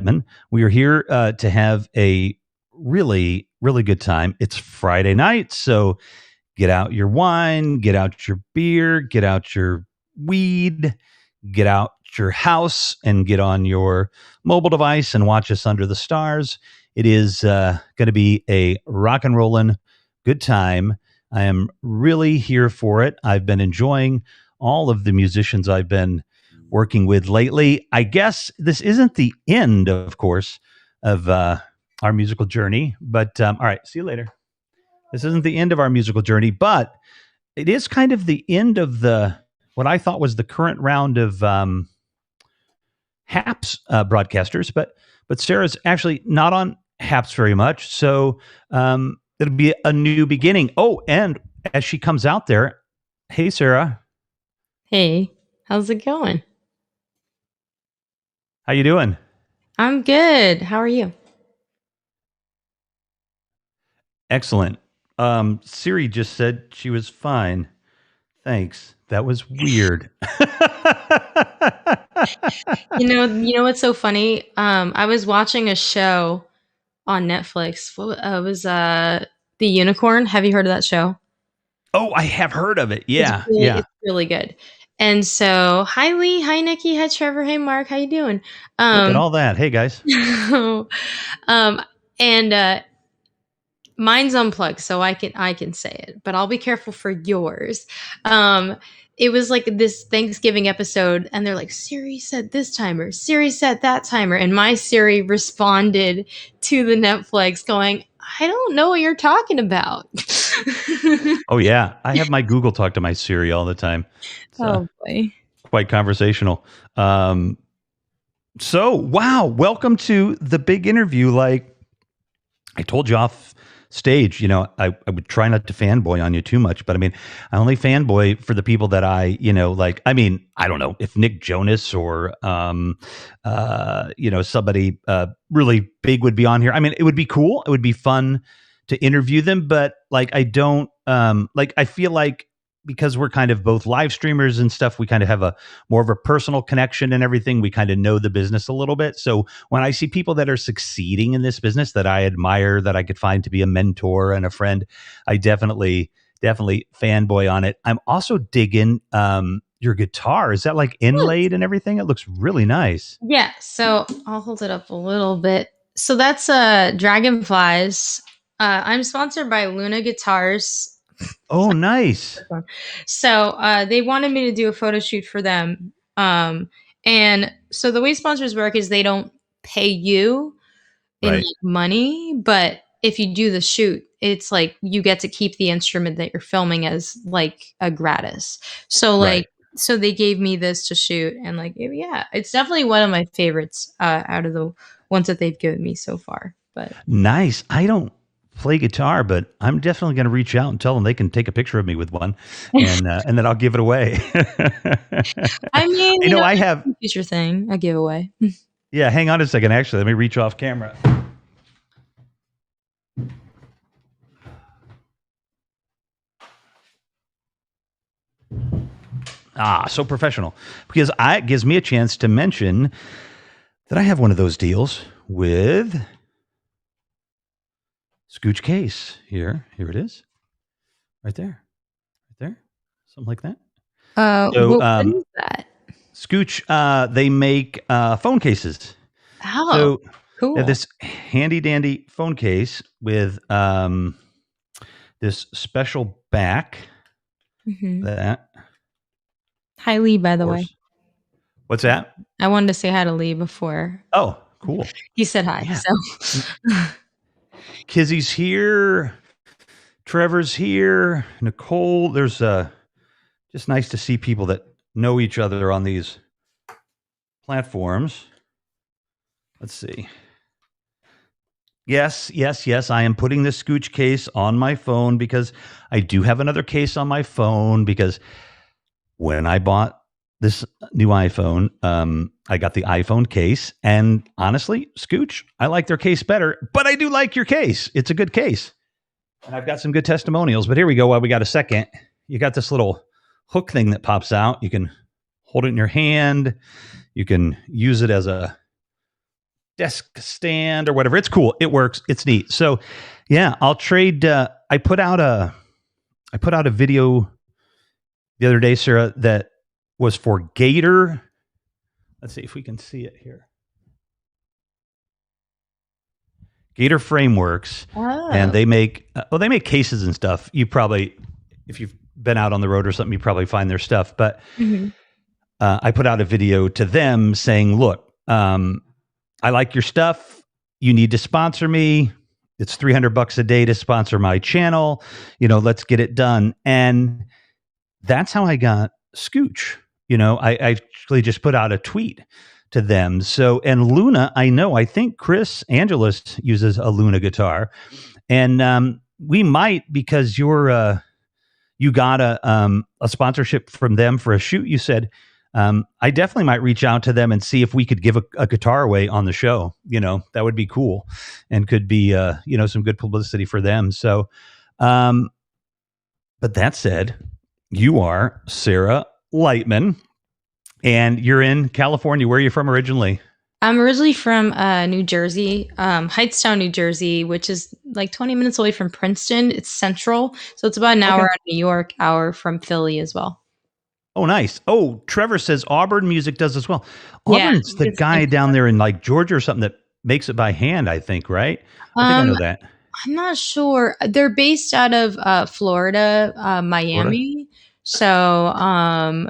Lightman. We are here to have a really, really good time. It's Friday night, so get out your wine, get out your beer, get out your weed, get out your house, and get on your mobile device and watch us under the stars. It is going to be a rock and rollin' good time. I am really here for it. I've been enjoying all of the musicians I've been working with lately. I guess this isn't the end, of course, of our musical journey, but all right, see you later. This isn't the end of our musical journey, but it is kind of the end of the what I thought was the current round of HAPS broadcasters, but Sarah's actually not on HAPS very much, so it'll be a new beginning. Oh, and as she comes out there, hey, Sarah. Hey, how's it going? How you doing? I'm good. How are you? Excellent. Siri just said she was fine. Thanks. That was weird. You know what's so funny? I was watching a show on Netflix. It was The Unicorn. Have you heard of that show? Oh, I have heard of it. Yeah, yeah. It's really good. And so, hi Lee, hi Nikki, hi Trevor, hey Mark, how you doing? Look at all that. Hey guys. And mine's unplugged, so I can say it, but I'll be careful for yours. It was like this Thanksgiving episode, and they're like, Siri said this timer, Siri said that timer, and my Siri responded to the Netflix going, I don't know what you're talking about. Oh yeah, I have my Google talk to my Siri all the time. Oh boy, quite conversational. So wow, welcome to the big interview. Like I told you off stage, I would try not to fanboy on you too much, but I mean, I only fanboy for the people that I don't know if Nick Jonas or, somebody really big would be on here. I mean, it would be cool. It would be fun to interview them, but like, I don't, I feel like because we're kind of both live streamers and stuff, we kind of have a more of a personal connection and everything. We kind of know the business a little bit. So when I see people that are succeeding in this business that I admire, that I could find to be a mentor and a friend, I definitely fanboy on it. I'm also digging your guitar. Is that like inlaid and everything? It looks really nice. Yeah. So I'll hold it up a little bit. So that's Dragonflies. I'm sponsored by Luna Guitars. Oh, nice. So they wanted me to do a photo shoot for them. And so the way sponsors work is they don't pay you in money, but if you do the shoot, it's like you get to keep the instrument that you're filming as like a gratis. So so they gave me this to shoot, and like, yeah, it's definitely one of my favorites out of the ones that they've given me so far. But nice. I don't play guitar, but I'm definitely going to reach out and tell them they can take a picture of me with one, and then I'll give it away. I mean, I have future thing, a giveaway. Yeah, hang on a second. Actually, let me reach off camera. So professional, because it gives me a chance to mention that I have one of those deals with Scooch Case here. Here it is. Right there. Something like that. What is that? Scooch, they make phone cases. Oh, so cool. They have this handy dandy phone case with this special back. Mm-hmm. That. Hi, Lee, by the way. What's that? I wanted to say hi to Lee before. Oh, cool. He said hi. Yeah. So Kizzy's here. Trevor's here. Nicole. There's just nice to see people that know each other on these platforms. Let's see. Yes. I am putting this Scooch case on my phone because I do have another case on my phone because when I bought this new iPhone, I got the iPhone case, and honestly, Scooch, I like their case better, but I do like your case. It's a good case. And I've got some good testimonials, but here we go. While we got a second, you got this little hook thing that pops out. You can hold it in your hand. You can use it as a desk stand or whatever. It's cool. It works. It's neat. So yeah, I'll trade. I put out a video the other day, Sarah, that was for Gator. Let's see if we can see it here. Gator Frameworks, and they make cases and stuff. You probably, if you've been out on the road or something, you probably find their stuff. But I put out a video to them saying, "Look, I like your stuff. You need to sponsor me. It's $300 a day to sponsor my channel. Let's get it done." And that's how I got Scooch. I actually just put out a tweet to them. So, and Luna, I think Chris Angeles uses a Luna guitar, and we might, because you got a sponsorship from them for a shoot. You said, I definitely might reach out to them and see if we could give a guitar away on the show. That would be cool and could be, some good publicity for them. So, but that said, you are Sarah Lightman, and you're in California. Where are you from originally? I'm originally from New Jersey, Hightstown, New Jersey, which is like 20 minutes away from Princeton. It's central. So it's about an hour out of New York, hour from Philly as well. Oh, nice. Oh, Trevor says Auburn Music does as well. Auburn's the guy down there in like Georgia or something that makes it by hand, I think, right? I think I know that. I'm not sure. They're based out of Florida, Miami. Florida? So,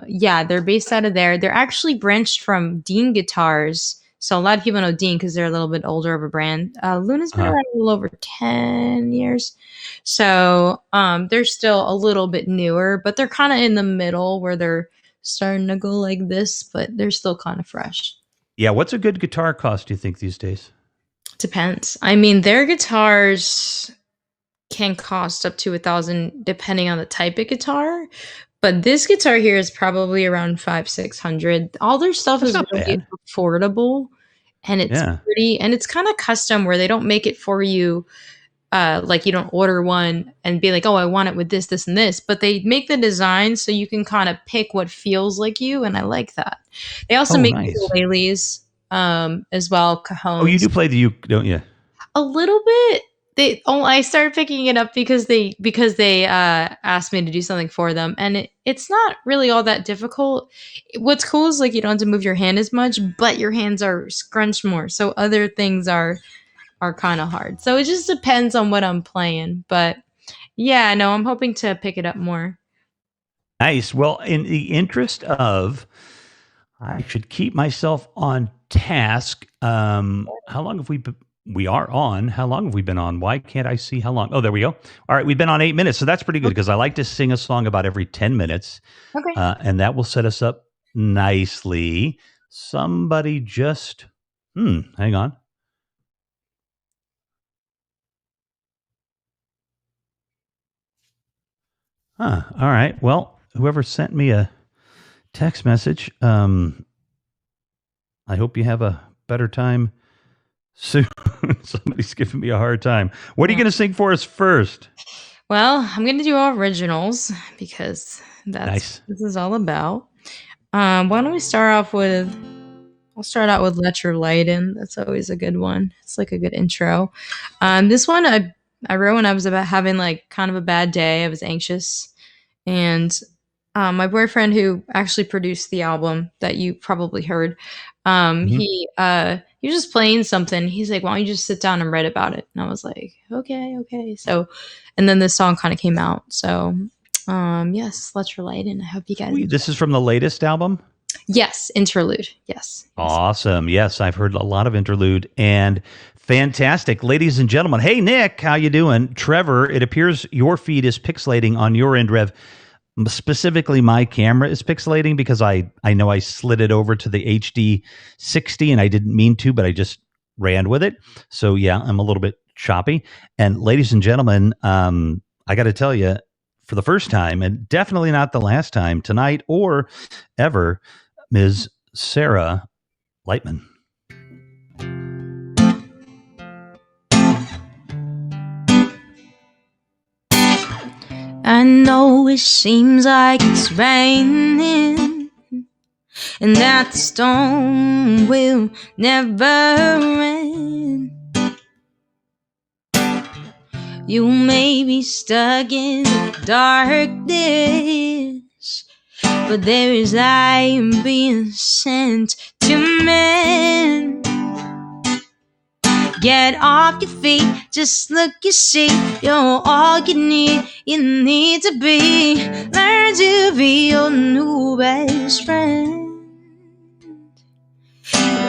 yeah, they're based out of there. They're actually branched from Dean Guitars. So a lot of people know Dean because they're a little bit older of a brand. Luna's been around a little over 10 years. So they're still a little bit newer, but they're kind of in the middle where they're starting to go like this, but they're still kind of fresh. Yeah. What's a good guitar cost, do you think, these days? Depends. I mean, their guitars can cost up to $1,000 depending on the type of guitar. But this guitar here is probably around $500-600. All their stuff is really affordable, and it's pretty, and it's kind of custom where they don't make it for you. Like you don't order one and be like, "Oh, I want it with this, this, and this." But they make the design so you can kind of pick what feels like you, and I like that. They also make ukuleles as well, cajones. Oh, you do play the uke, don't you? A little bit. I started picking it up because they asked me to do something for them, and it's not really all that difficult. What's cool is like you don't have to move your hand as much, but your hands are scrunched more. So other things are kind of hard. So it just depends on what I'm playing. But yeah, no, I'm hoping to pick it up more. Nice. Well, in the interest of, I should keep myself on task. How long have we are on. How long have we been on? Why can't I see how long? Oh, there we go. All right. We've been on 8 minutes. So that's pretty good because I like to sing a song about every 10 minutes. Okay. And that will set us up nicely. Somebody just, hang on. All right. Well, whoever sent me a text message, I hope you have a better time soon. Somebody's giving me a hard time. What are you going to sing for us first? Well, I'm going to do originals because that's what this is all about. Why don't we start off with, I'll start out with Let Your Light In. That's always a good one. It's like a good intro. This one I wrote when I was about having like kind of a bad day. I was anxious. And my boyfriend, who actually produced the album that you probably heard, he was just playing something. He's like, "Why don't you just sit down and write about it?" And I was like, okay. So, and then this song kind of came out. So, yes, Let Your Light In. I hope you guys. This is from the latest album? Yes, Interlude. Yes. Awesome. Yes, I've heard a lot of Interlude and fantastic. Ladies and gentlemen. Hey, Nick, how you doing? Trevor, it appears your feed is pixelating on your end, Rev. Specifically, my camera is pixelating because I know I slid it over to the HD 60 and I didn't mean to, but I just ran with it. So yeah, I'm a little bit choppy. And ladies and gentlemen, I got to tell you, for the first time, and definitely not the last time, tonight or ever, Ms. Sarah Lightman. I know it seems like it's raining and that the storm will never end. You may be stuck in the darkness, but there is light being sent to men. Get off your feet, just look, you see, you're all you need to be. Learn to be your new best friend.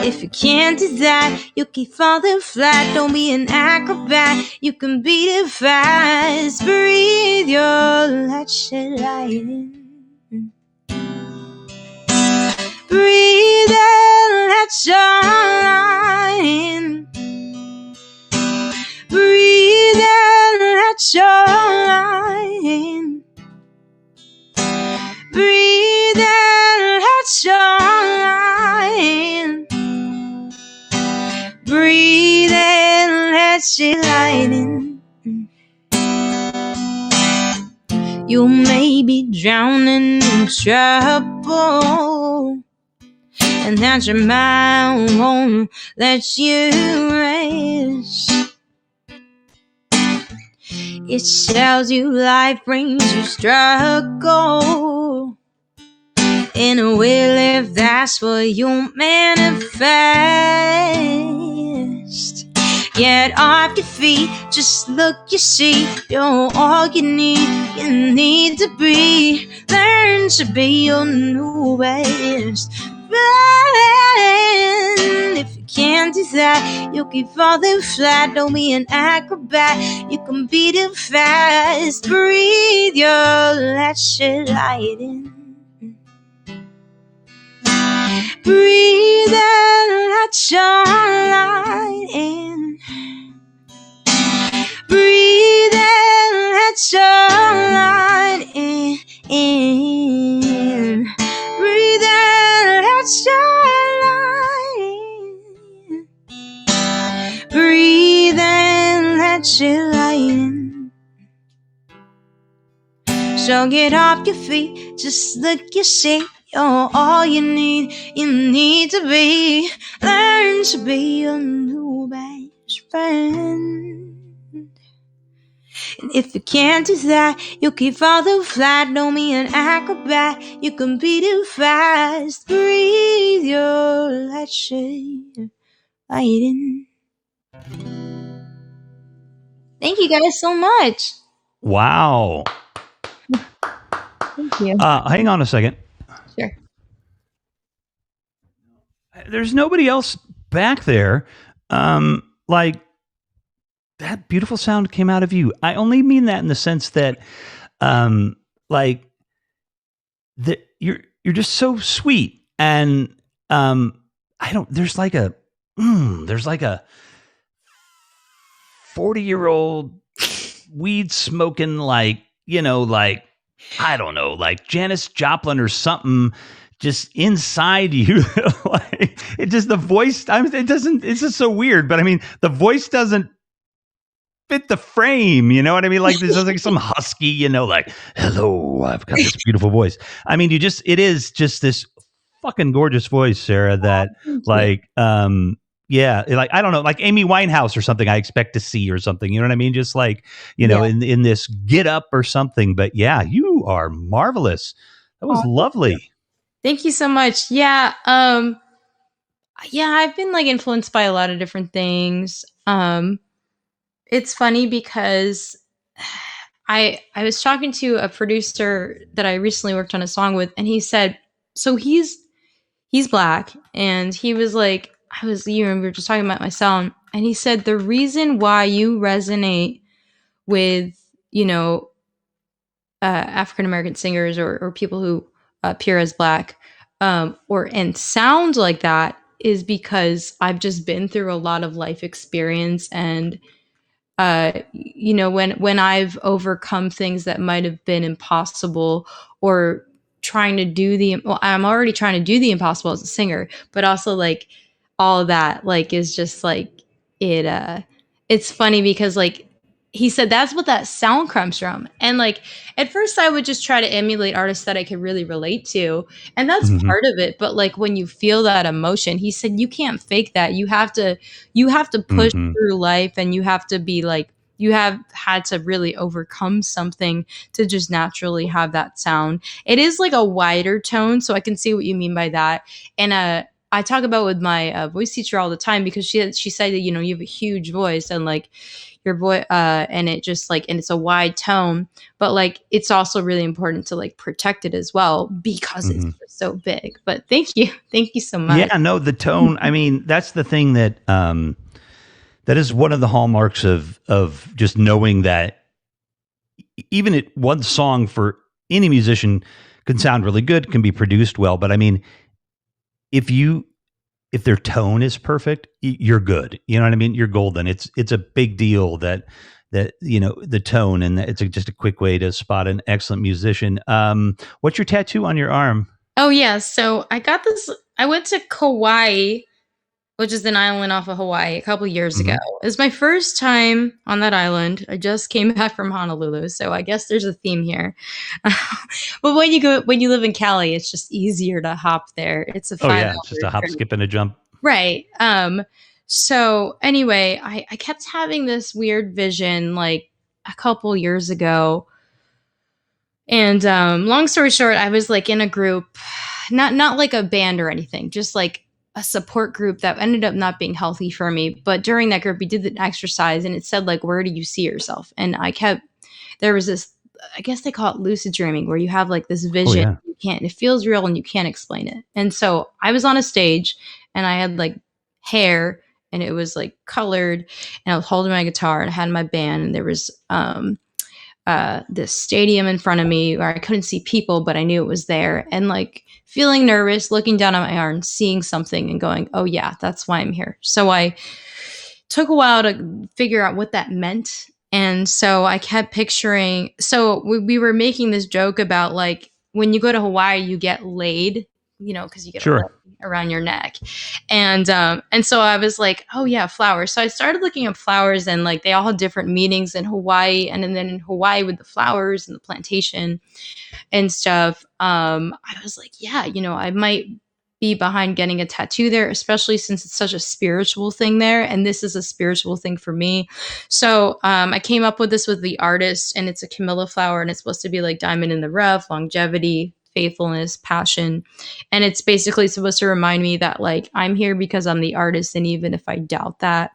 If you can't do that, you keep falling flat. Don't be an acrobat, you can beat it fast. Breathe your light, shed light in. Breathe and let your light in. Breathe and let your light in. Breathe and let your light in. Breathe and let your light in. You may be drowning in trouble, and that your mind won't let you rest. It tells you life brings you struggle, and it will if that's what you manifest. Get off your feet, just look, you see, you're all you need to be. Learn to be your new best friend. If you can't do that, you'll keep falling flat. Don't be an acrobat, you can beat it fast. Breathe your light, shed light in. Breathe and let your light in. Breathe and let your light in. Breathe and let your light in. Breathe and let your light in. So get off your feet, just look, you see, you're all you need to be. Learn to be your new best friend. And if you can't do that, you'll keep falling flat. Don't be an acrobat, you can beat it fast. Breathe your light, shed light in. Thank you guys so much. Wow. Thank you. Hang on a second. Sure. There's nobody else back there. Like, that beautiful sound came out of you. I only mean that in the sense that, like, that you're just so sweet, and there's like a 40-year-old weed smoking, like, like, I don't know, like Janis Joplin or something, just inside you. Like, it just, the voice, it's just so weird, but I mean, the voice doesn't fit the frame, you know what I mean? Like, there's like some husky, like, hello, I've got this beautiful voice. I mean, it is just this fucking gorgeous voice, Sarah, that like, yeah, like, I don't know, like Amy Winehouse or something I expect to see or something, you know what I mean? Just like, in this Get Up or something. But yeah, you are marvelous. That was lovely. Thank you so much. Yeah. Yeah, I've been like influenced by a lot of different things. It's funny because I was talking to a producer that I recently worked on a song with, and he said, so he's Black, and he was like, we were just talking about my sound, and he said the reason why you resonate with African American singers or people who appear as Black and sound like that is because I've just been through a lot of life experience, and when I've overcome things that might have been impossible, or I'm already trying to do the impossible as a singer, but also like all of that, like, is just like it's funny because like he said that's what that sound comes from. And like at first I would just try to emulate artists that I could really relate to, and that's part of it. But like when you feel that emotion, he said you can't fake that. You have to push through life, and you have to be like, you have had to really overcome something to just naturally have that sound. It is like a wider tone, so I can see what you mean by that. And I talk about with my voice teacher all the time because she said that you have a huge voice and like your voice and it just like and it's a wide tone, but like it's also really important to like protect it as well because it's Hmm. just so big. But thank you so much. Yeah, no, the tone. I mean, that's the thing that is one of the hallmarks of just knowing that even one song for any musician can sound really good, can be produced well. But I mean, if you if their tone is perfect, you're good. You know what I mean? You're golden. It's a big deal that the tone, and it's just a quick way to spot an excellent musician. What's your tattoo on your arm? Oh yeah, so I got this. I went to Kauai, which is an island off of Hawaii, a couple years ago. Hmm. It was my first time on that island. I just came back from Honolulu, so I guess there's a theme here. But when you live in Cali, it's just easier to hop there. It's a Oh five yeah, it's just hour a hop, trip. skip, and a jump. Right. So anyway, I kept having this weird vision like a couple years ago. And long story short, I was like in a group, not like a band or anything, just like a support group that ended up not being healthy for me. But during that group, we did the exercise and it said like, where do you see yourself? And there was this, I guess they call it lucid dreaming, where you have like this Oh vision, yeah. it feels real and you can't explain it. And so I was on a stage and I had like hair and it was like colored and I was holding my guitar and I had my band and there was, this stadium in front of me where I couldn't see people, but I knew it was there. And like feeling nervous, looking down at my arm, seeing something and going, oh, yeah, that's why I'm here. So I took a while to figure out what that meant. And so I kept picturing. So we were making this joke about like when you go to Hawaii, you get laid, because you get a Sure. ring around your neck. And so I was like, oh yeah, flowers. So I started looking up flowers and like they all had different meanings in Hawaii. And then in Hawaii with the flowers and the plantation and stuff, I was like, yeah, I might be behind getting a tattoo there, especially since it's such a spiritual thing there. And this is a spiritual thing for me. So I came up with this with the artist, and it's a camellia flower, and it's supposed to be like diamond in the rough, longevity, faithfulness, passion. And it's basically supposed to remind me that like I'm here because I'm the artist. And even if I doubt that,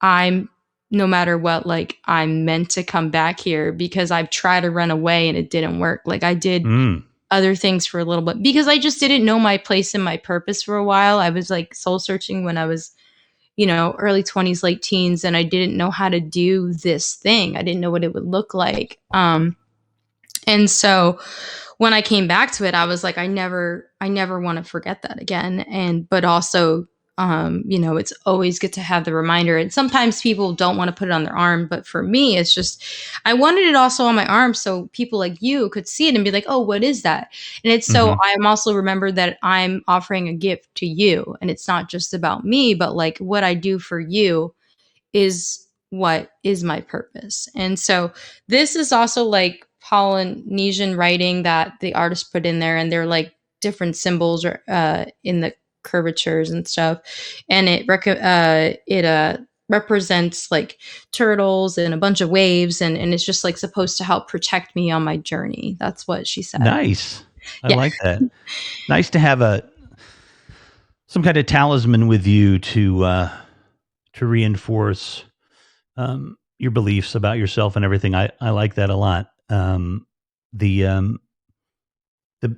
I'm no matter what, like I'm meant to come back here because I've tried to run away and it didn't work. Like I did Mm. other things for a little bit because I just didn't know my place and my purpose for a while. I was like soul searching when I was, early 20s, late teens, and I didn't know how to do this thing. I didn't know what it would look like. And so when I came back to it, I was like, I never want to forget that again. But also, it's always good to have the reminder. And sometimes people don't want to put it on their arm, but for me, it's just, I wanted it also on my arm so people like you could see it and be like, oh, what is that? And it's so Hmm. I'm also remembered that I'm offering a gift to you. And it's not just about me, but like what I do for you is what is my purpose. And so this is also like Polynesian writing that the artist put in there, and they're like different symbols or in the curvatures and stuff, and it represents like turtles and a bunch of waves, and it's just like supposed to help protect me on my journey. That's what she said. Nice. I Yeah. like that. Nice to have some kind of talisman with you to reinforce your beliefs about yourself and everything. I like that a lot. The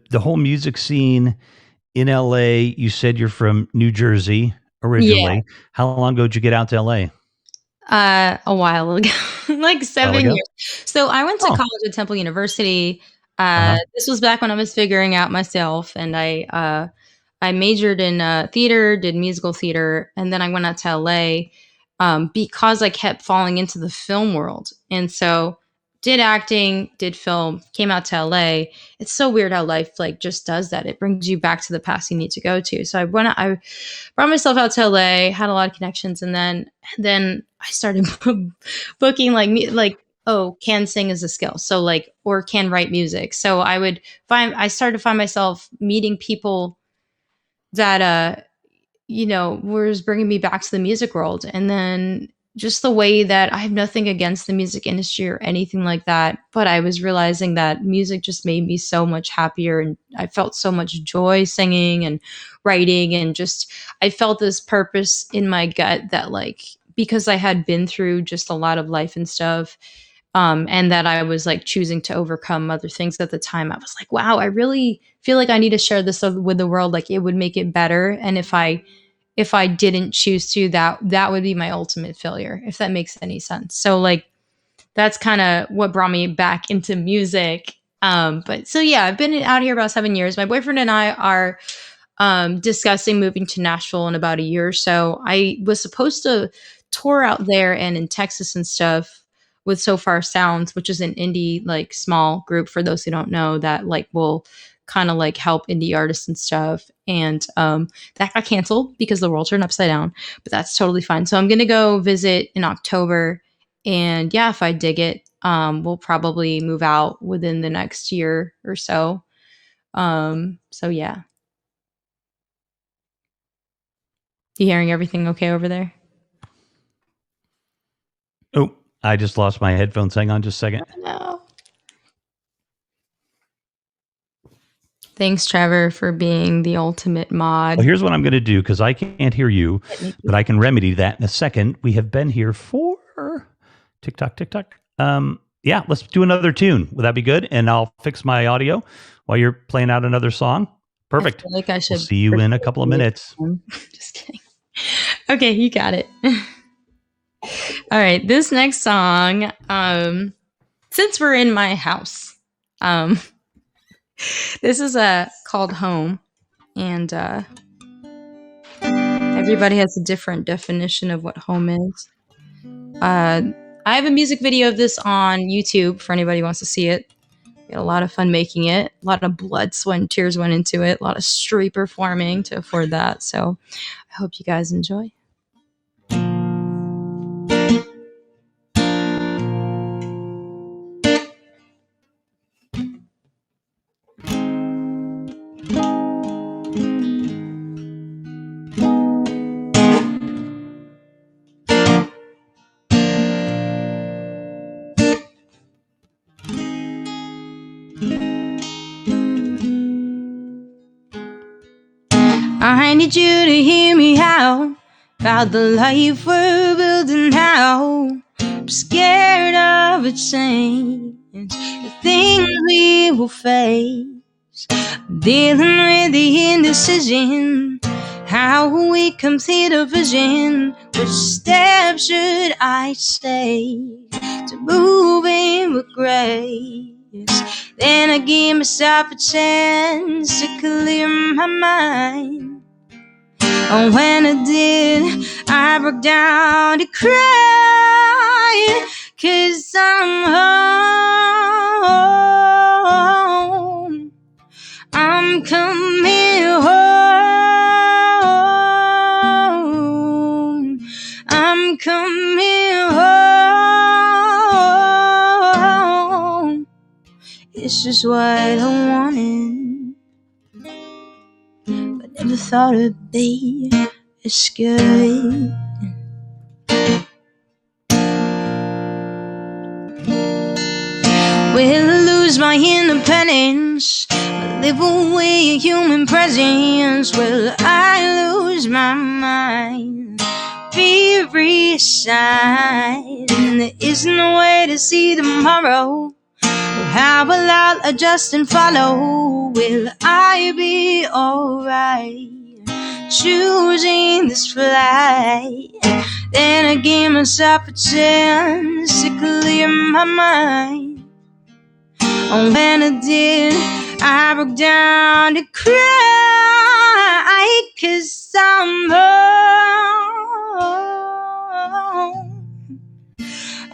the whole music scene in LA. You said you're from New Jersey Yeah. originally. How long ago did you get out to LA? A while ago, like A while 7 ago. years. So I went to Oh. college at Temple University. Uh huh. This was back when I was figuring out myself, and I majored in theater, did musical theater, and then I went out to LA because I kept falling into the film world, and so did acting, did film, came out to LA. It's so weird how life like just does that. It brings you back to the past you need to go to. So I brought myself out to LA, had a lot of connections, and then I started booking like me like oh, can sing is a skill. So like or can write music. So I started to find myself meeting people that was bringing me back to the music world. And then just the way that I have nothing against the music industry or anything like that, but I was realizing that music just made me so much happier, and I felt so much joy singing and writing, and just I felt this purpose in my gut that, like, because I had been through just a lot of life and stuff, and that I was like choosing to overcome other things at the time. I was like, wow, I really feel like I need to share this with the world. Like, it would make it better. And if I didn't choose to, that would be my ultimate failure, if that makes any sense. So like that's kind of what brought me back into music. But so yeah, I've been out here about 7 years. My boyfriend and I are discussing moving to Nashville in about a year or so. I was supposed to tour out there and in Texas and stuff with So Far Sounds, which is an indie like small group for those who don't know, that like will kind of like help indie artists and stuff. And that got canceled because the world turned upside down, but that's totally fine. So I'm gonna go visit in October, and yeah, if I dig it, we'll probably move out within the next year or so. So yeah. You hearing everything okay over there? Oh, I just lost my headphones. Hang on just a second. No. Thanks, Trevor, for being the ultimate mod. Well, here's what I'm going to do, because I can't hear you, but I can remedy that in a second. We have been here for TikTok. Yeah, let's do another tune. Would that be good? And I'll fix my audio while you're playing out another song. Perfect. I feel like I should. We'll see you in a couple of minutes. Just kidding. Okay, you got it. All right, this next song, since we're in my house, this is called Home, and everybody has a different definition of what home is. I have a music video of this on YouTube for anybody who wants to see it. We had a lot of fun making it. A lot of blood, sweat, and tears went into it. A lot of street performing to afford that. So I hope you guys enjoy. I need you to hear me out about the life we're building now. I'm scared of a change, the things we will face. Dealing with the indecision, how will we complete a vision? Which step should I take to move in with grace? Then I give myself a chance to clear my mind. And when I did, I broke down to cry, 'cause I'm home. I'm coming home. I'm coming home. It's just what I wanted, but never thought it'd be as good. Will I lose my independence? I live away a human presence. Will I lose my mind? Be resigned. There isn't a way to see tomorrow. How will I adjust and follow? Will I be alright choosing this flight? Then I give myself a chance to clear my mind. And when I did, I broke down to cry, 'cause I'm home.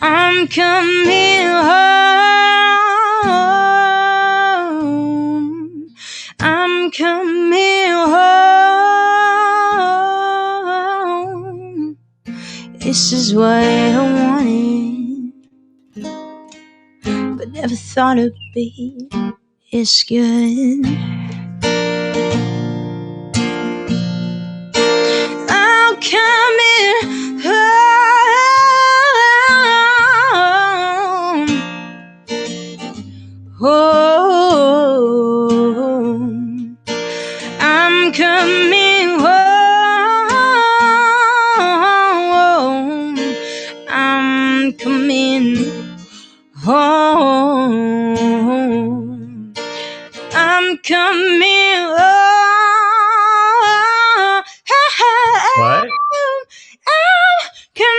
I'm coming home. I'm coming home. This is what I wanted, but never thought it'd be as good. I'm coming home.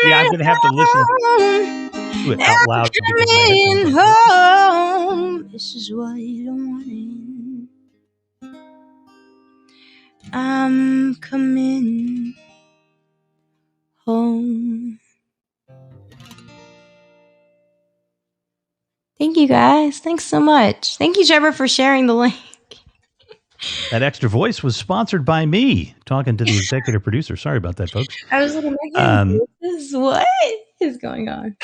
Yeah, I'm gonna have to listen to it out loud because my headphones aren't working. home. This is what you wanted. I'm coming home. Thank you guys. Thanks so much. Thank you, Trevor, for sharing the link. That extra voice was sponsored by me, talking to the executive producer. Sorry about that, folks. I was like, what is going on?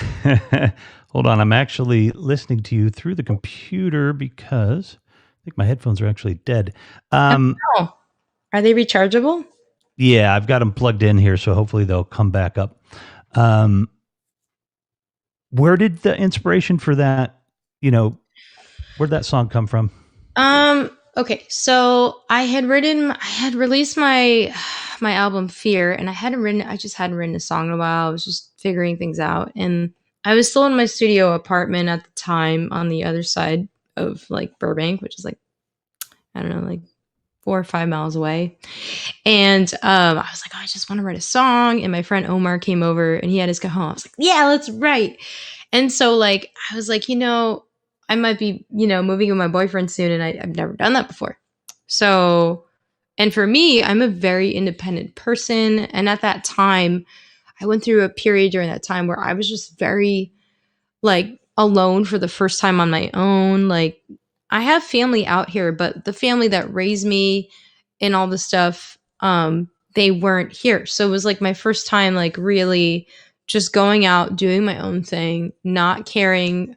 Hold on. I'm actually listening to you through the computer because I think my headphones are actually dead. Oh, are they rechargeable? Yeah, I've got them plugged in here, so hopefully they'll come back up. Where did the inspiration for that, where'd that song come from? Okay, so I had released my album Fear, and I just hadn't written a song in a while. I was just figuring things out, and I was still in my studio apartment at the time on the other side of like Burbank, which is like, I don't know, like 4 or 5 miles away. And I was like, oh, I just want to write a song. And my friend Omar came over and he had his cajon. I was like, yeah, let's write. And so like, I was like, I might be, moving with my boyfriend soon. And I've never done that before. So, and for me, I'm a very independent person. And at that time, I went through a period during that time where I was just very like alone for the first time on my own. Like I have family out here, but the family that raised me and all the stuff, they weren't here. So it was like my first time, like really just going out, doing my own thing, not caring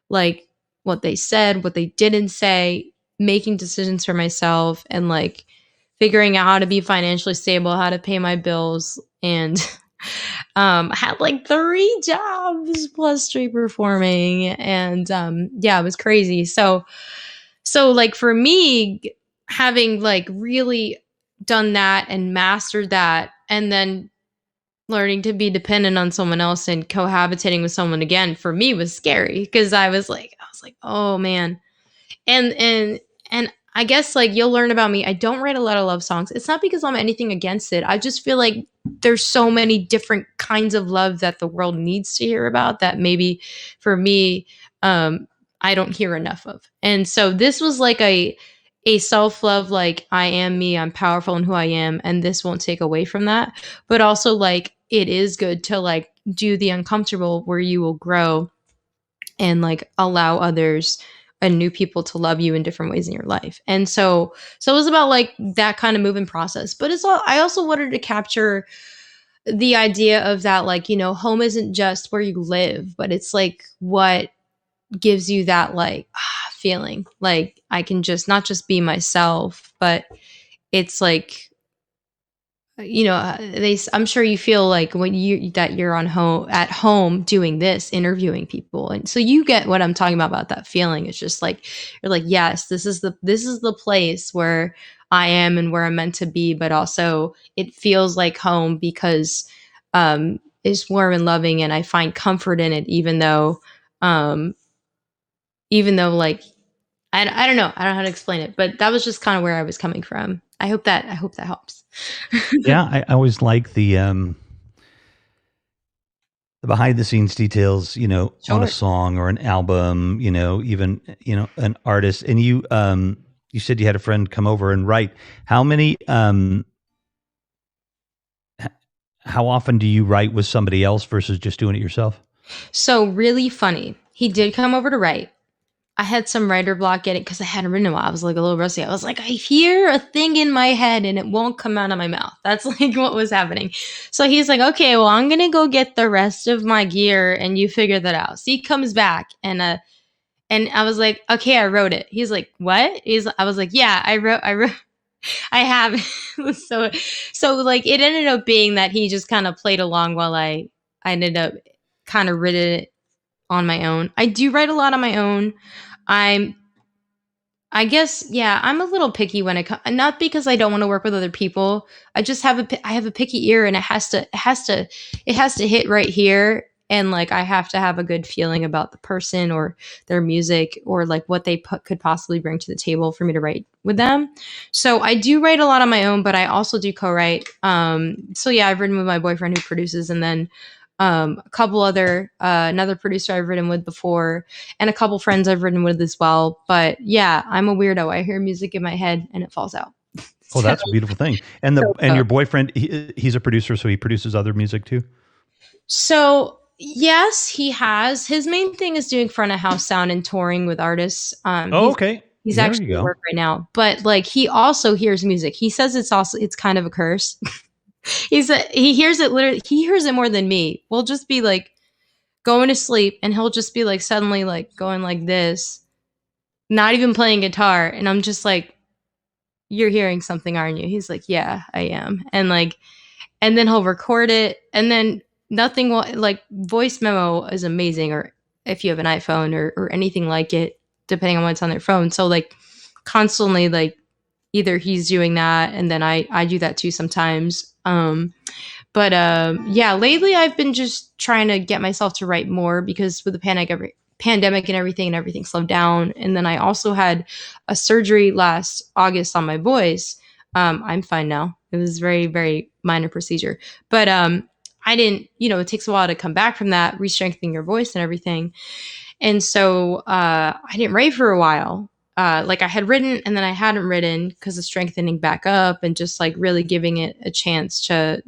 like what they said, what they didn't say, making decisions for myself and like figuring out how to be financially stable, how to pay my bills. And I had like 3 jobs plus street performing. And yeah, it was crazy. So like for me, having like really done that and mastered that, and then learning to be dependent on someone else and cohabitating with someone again for me was scary because I was like, oh man. And I guess like you'll learn about me. I don't write a lot of love songs. It's not because I'm anything against it. I just feel like there's so many different kinds of love that the world needs to hear about that maybe for me, I don't hear enough of. And so this was like a self-love, like I am me, I'm powerful in who I am, and this won't take away from that. But also like it is good to like do the uncomfortable where you will grow and like allow others and new people to love you in different ways in your life. And so it was about like that kind of moving process. But I also wanted to capture the idea of that, like, home isn't just where you live, but it's like what gives you that like feeling like I can just not just be myself, but it's like, I'm sure you feel like when you're at home doing this, interviewing people. And so you get what I'm talking about that feeling. It's just like, you're like, yes, this is the place where I am and where I'm meant to be. But also it feels like home because, it's warm and loving and I find comfort in it, even though like, I don't know. I don't know how to explain it, but that was just kind of where I was coming from. I hope that helps. Yeah, I always like the behind the scenes details, on a song or an album, even, an artist. And you said you had a friend come over and write. How often do you write with somebody else versus just doing it yourself? So really funny. He did come over to write. I had some writer block getting because I hadn't written in a while. I was like a little rusty. I was like, I hear a thing in my head and it won't come out of my mouth. That's like what was happening. So he's like, okay, well, I'm gonna go get the rest of my gear and you figure that out. So he comes back and I was like, okay, I wrote it. He's like, what? I was like, yeah, I wrote. I have. so like it ended up being that he just kind of played along while I ended up kind of written it on my own. I do write a lot on my own. I guess, yeah, I'm a little picky when it comes, not because I don't want to work with other people. I just have a picky ear and it has to hit right here. And like, I have to have a good feeling about the person or their music or like what they could possibly bring to the table for me to write with them. So I do write a lot on my own, but I also do co-write. So yeah, I've written with my boyfriend who produces, and then a couple other another producer I've written with before, and a couple friends I've written with as well. But yeah, I'm a weirdo. I hear music in my head and it falls out. Oh, So, that's a beautiful thing. And your boyfriend, he's a producer, so he produces other music too. so yes, he has. His main thing is doing front of house sound and touring with artists. Oh, okay. He's There you actually at go. work right now, but like he also hears music. He says it's kind of a curse. He hears it literally. He hears it more than me. We'll just be like going to sleep, and he'll just be like suddenly like going like this, not even playing guitar, and I'm just like, "You're hearing something, aren't you?" He's like, "Yeah, I am," and then he'll record it, and then nothing will like voice memo is amazing, or if you have an iPhone or anything like it, depending on what's on their phone. So like constantly like either he's doing that, and then I do that too sometimes. But yeah, lately I've been just trying to get myself to write more because with the pandemic and everything slowed down. And then I also had a surgery last August on my voice. I'm fine now. It was very, very minor procedure, but I didn't. It takes a while to come back from that, re-strengthening your voice and everything. And so I didn't write for a while. Like I had written and then I hadn't written because of strengthening back up and just like really giving it a chance to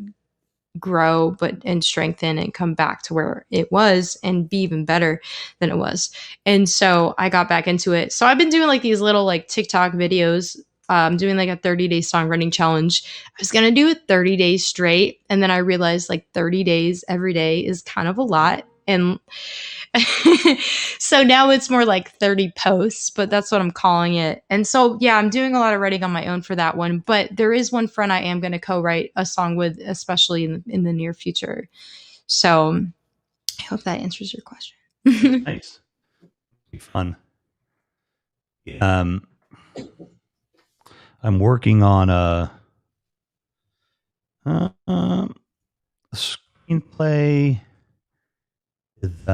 grow and strengthen and come back to where it was and be even better than it was. And so I got back into it. So I've been doing like these little like TikTok videos. Doing like a 30-day songwriting challenge. I was going to do it 30 days straight. And then I realized like 30 days every day is kind of a lot. And so now it's more like 30 posts, but that's what I'm calling it. And so, yeah, I'm doing a lot of writing on my own for that one. But there is one friend I am going to co-write a song with, especially in the near future. So I hope that answers your question. Nice. Be fun. I'm working on a screenplay with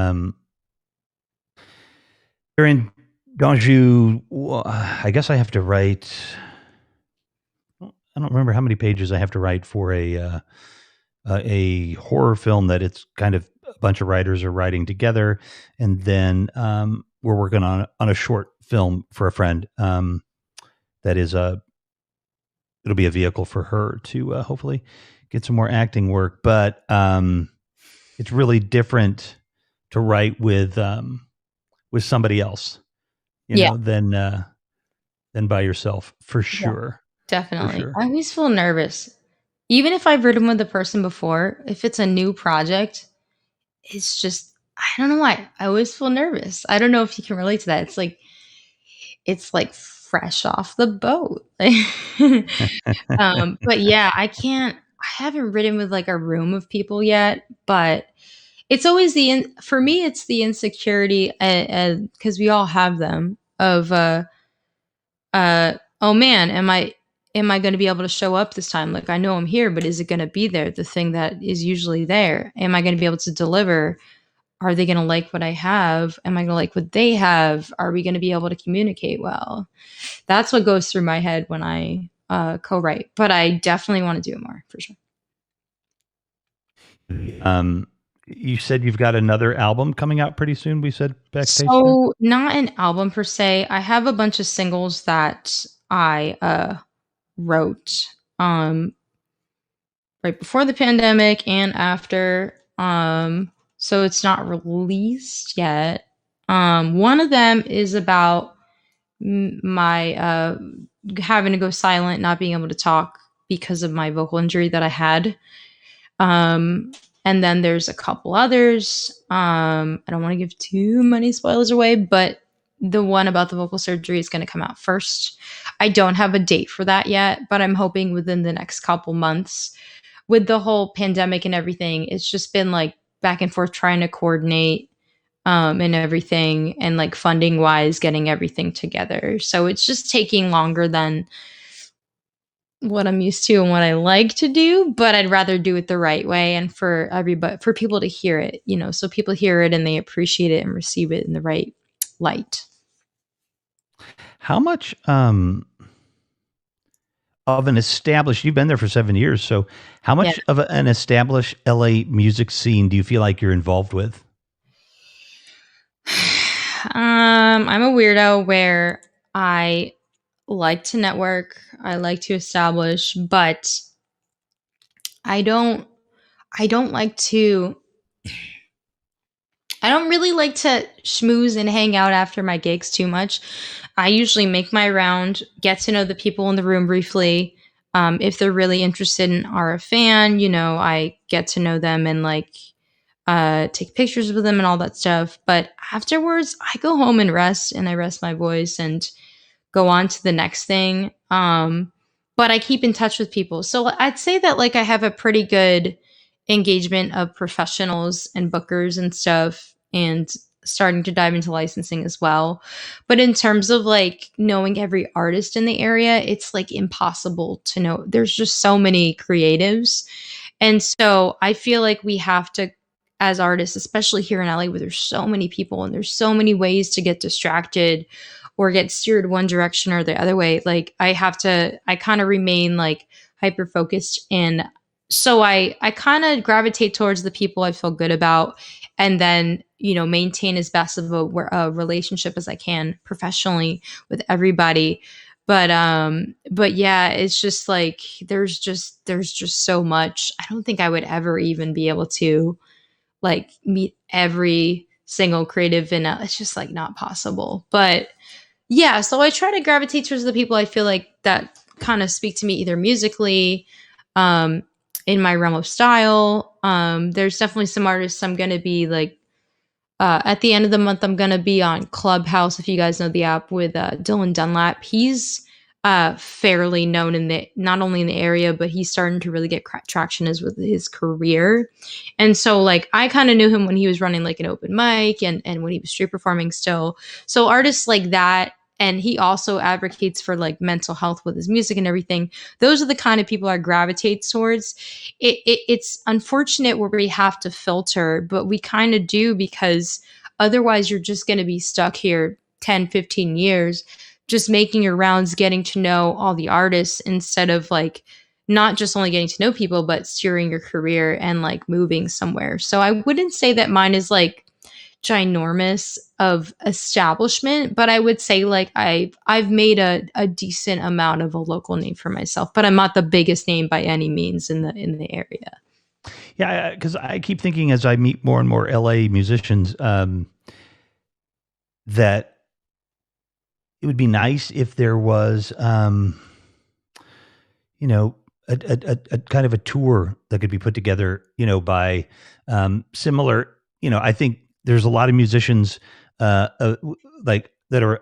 they're in D'Anjou. I guess I have to write. I don't remember how many pages I have to write for a horror film that it's kind of a bunch of writers are writing together, and then we're working on a short film for a friend that is it'll be a vehicle for her to hopefully get some more acting work. But it's really different to write with somebody else, Yeah. than by yourself, for sure. Definitely. For sure. I always feel nervous. Even if I've written with the person before, if it's a new project, it's just, I don't know why. I always feel nervous. I don't know if you can relate to that. It's like fresh off the boat. But yeah, I haven't written with like a room of people yet, but it's always for me, it's the insecurity, because we all have them of, oh man, am I going to be able to show up this time? Like I know I'm here, but is it going to be there? The thing that is usually there. Am I going to be able to deliver? Are they going to like what I have? Am I going to like what they have? Are we going to be able to communicate well? That's what goes through my head when I co-write, but I definitely want to do it more for sure. You said you've got another album coming out pretty soon. We said backstage. So not an album per se. I have a bunch of singles that I wrote right before the pandemic and after. So it's not released yet. One of them is about my having to go silent, not being able to talk because of my vocal injury that I had. And then there's a couple others. I don't want to give too many spoilers away, but the one about the vocal surgery is going to come out first. I don't have a date for that yet, but I'm hoping within the next couple months. With the whole pandemic and everything, it's just been like back and forth trying to coordinate and everything, and like funding wise, getting everything together. So it's just taking longer than what I'm used to and what I like to do, but I'd rather do it the right way and for everybody, for people to hear it, so people hear it and they appreciate it and receive it in the right light. How much of an established, you've been there for 7 years. So how Yeah. much of an established LA music scene do you feel like you're involved with? I'm a weirdo where I like to network, I like to establish, but I don't I don't like to I don't really like to schmooze and hang out after my gigs too much. I usually make my round, get to know the people in the room briefly. If they're really interested and are a fan, I get to know them and like take pictures with them and all that stuff. But afterwards, I go home and rest and I rest my voice and go on to the next thing. But I keep in touch with people. So I'd say that like I have a pretty good engagement of professionals and bookers and stuff and starting to dive into licensing as well. But in terms of like knowing every artist in the area, it's like impossible to know. There's just so many creatives. And so I feel like we have to, as artists, especially here in LA, where there's so many people and there's so many ways to get distracted or get steered one direction or the other way. Like I kind of remain like hyper focused. And so I kind of gravitate towards the people I feel good about and then, maintain as best of a relationship as I can professionally with everybody. But yeah, it's just like there's just so much. I don't think I would ever even be able to like meet every single creative and it's just like not possible. But yeah, so I try to gravitate towards the people I feel like that kind of speak to me either musically, um, in my realm of style. There's definitely some artists I'm gonna be like at the end of the month, I'm going to be on Clubhouse, if you guys know the app, with Dylan Dunlap. He's fairly known in the not only in the area, but he's starting to really get traction as with his career. And so, like, I kind of knew him when he was running like an open mic and when he was street performing still. So artists like that. And he also advocates for like mental health with his music and everything. Those are the kind of people I gravitate towards. It's unfortunate where we have to filter, but we kind of do because otherwise you're just going to be stuck here 10, 15 years, just making your rounds, getting to know all the artists instead of like not just only getting to know people, but steering your career and like moving somewhere. So I wouldn't say that mine is like ginormous of establishment, but I would say like I've made a decent amount of a local name for myself, but I'm not the biggest name by any means in the area. Yeah, because I keep thinking as I meet more and more LA musicians, that it would be nice if there was, you know, a kind of a tour that could be put together, by similar. I think there's a lot of musicians, like that are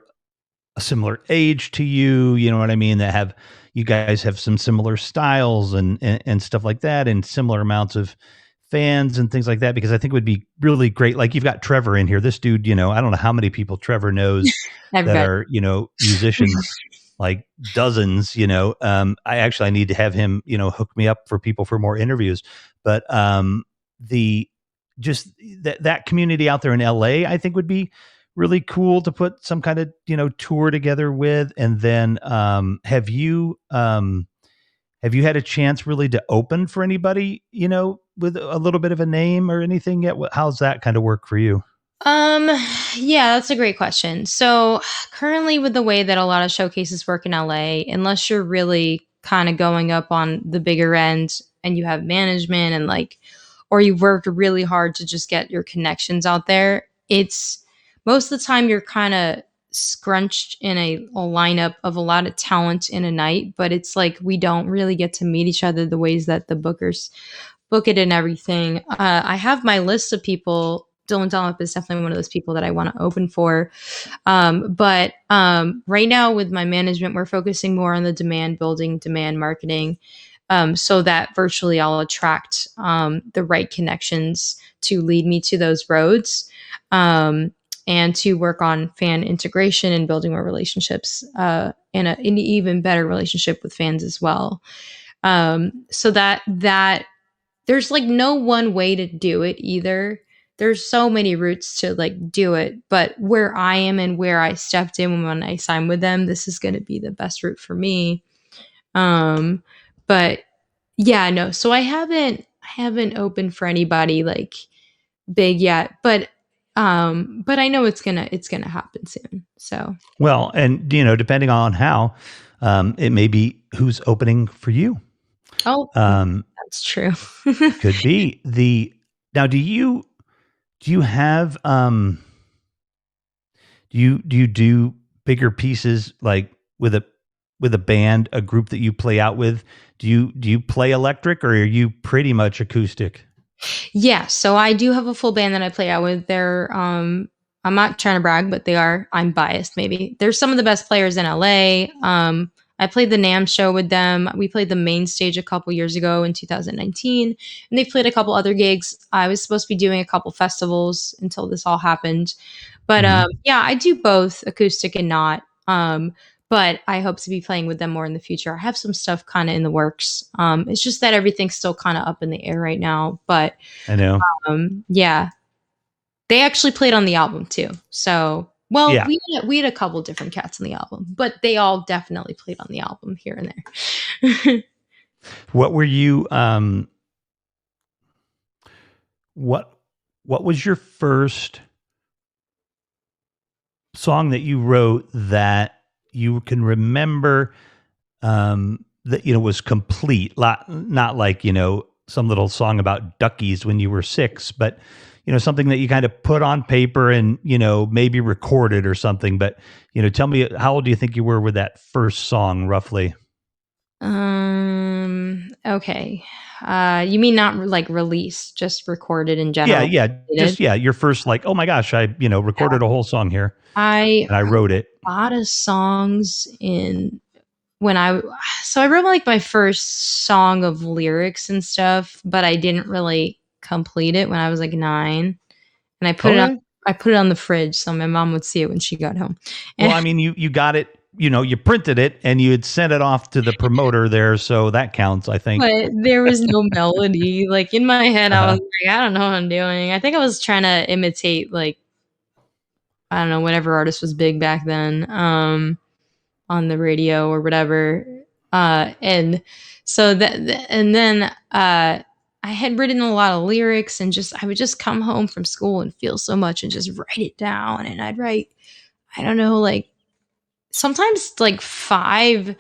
a similar age to you. You know what I mean? That have you guys have some similar styles and stuff like that, and similar amounts of fans and things like that. Because I think it would be really great. Like you've got Trevor in here. This dude, I don't know how many people Trevor knows that Everybody. are musicians, like dozens. I need to have him hook me up for people for more interviews. But the just that community out there in LA, I think would be really cool to put some kind of tour together with. And then have you had a chance really to open for anybody with a little bit of a name or anything yet? How's that kind of work for you? Um, yeah, that's a great question. So currently with the way that a lot of showcases work in LA, unless you're really kind of going up on the bigger end and you have management and like, or you've worked really hard to just get your connections out there, it's most of the time you're kind of scrunched in a lineup of a lot of talent in a night, but it's like we don't really get to meet each other the ways that the bookers book it and everything. I have my list of people. Dylan Dunlop is definitely one of those people that I want to open for. But right now with my management, we're focusing more on the demand building, demand marketing, so that virtually I'll attract the right connections to lead me to those roads. And to work on fan integration and building more relationships and an even better relationship with fans as well. So that there's like no one way to do it either. There's so many routes to like do it, but where I am and where I stepped in when I signed with them, this is going to be the best route for me. Um, but yeah, no. So I haven't opened for anybody like big yet, but I know it's gonna happen soon. So Well, and depending on how, it may be who's opening for you. oh, Um, that's true. could be the now. Do you have do you do bigger pieces like with a band, a group that you play out with? Do you play electric or are you pretty much acoustic? Yeah, so I do have a full band that I play out with. I'm not trying to brag, but they are. I'm biased, maybe. They're some of the best players in LA. I played the NAMM show with them. We played the main stage a couple years ago in 2019, and they played a couple other gigs. I was supposed to be doing a couple festivals until this all happened. But Hmm. yeah, I do both acoustic and not. But I hope to be playing with them more in the future. I have some stuff kind of in the works. It's just that everything's still kind of up in the air right now. But I know. yeah, they actually played on the album too. So, well, Yeah. we had a couple different cats on the album, but they all definitely played on the album here and there. What were you? What What was your first song that you wrote that you can remember, that was complete, not like some little song about duckies when you were 6, but something that you kind of put on paper and maybe recorded or something. But tell me, how old do you think you were with that first song, roughly? Okay. You mean not like released, just recorded in Yeah, general? yeah, Did just yeah, your first, like, oh my gosh, I recorded a whole song here I and I wrote it. a lot of songs in when I so I wrote like my first song of lyrics and stuff, but I didn't really complete it when I was like 9, and Okay. I put it on the fridge so my mom would see it when she got home. Well, And I mean, you got it, you printed it and you had sent it off to the promoter there, so that counts, I think. but there was no melody. Like in my head, I was Uh-huh. like, I don't know what I'm doing. I think I was trying to imitate like I don't know whatever artist was big back then. On the radio or whatever. And so and then I had written a lot of lyrics and just I would just come home from school and feel so much and just write it down. And I'd write, I don't know, like sometimes like 5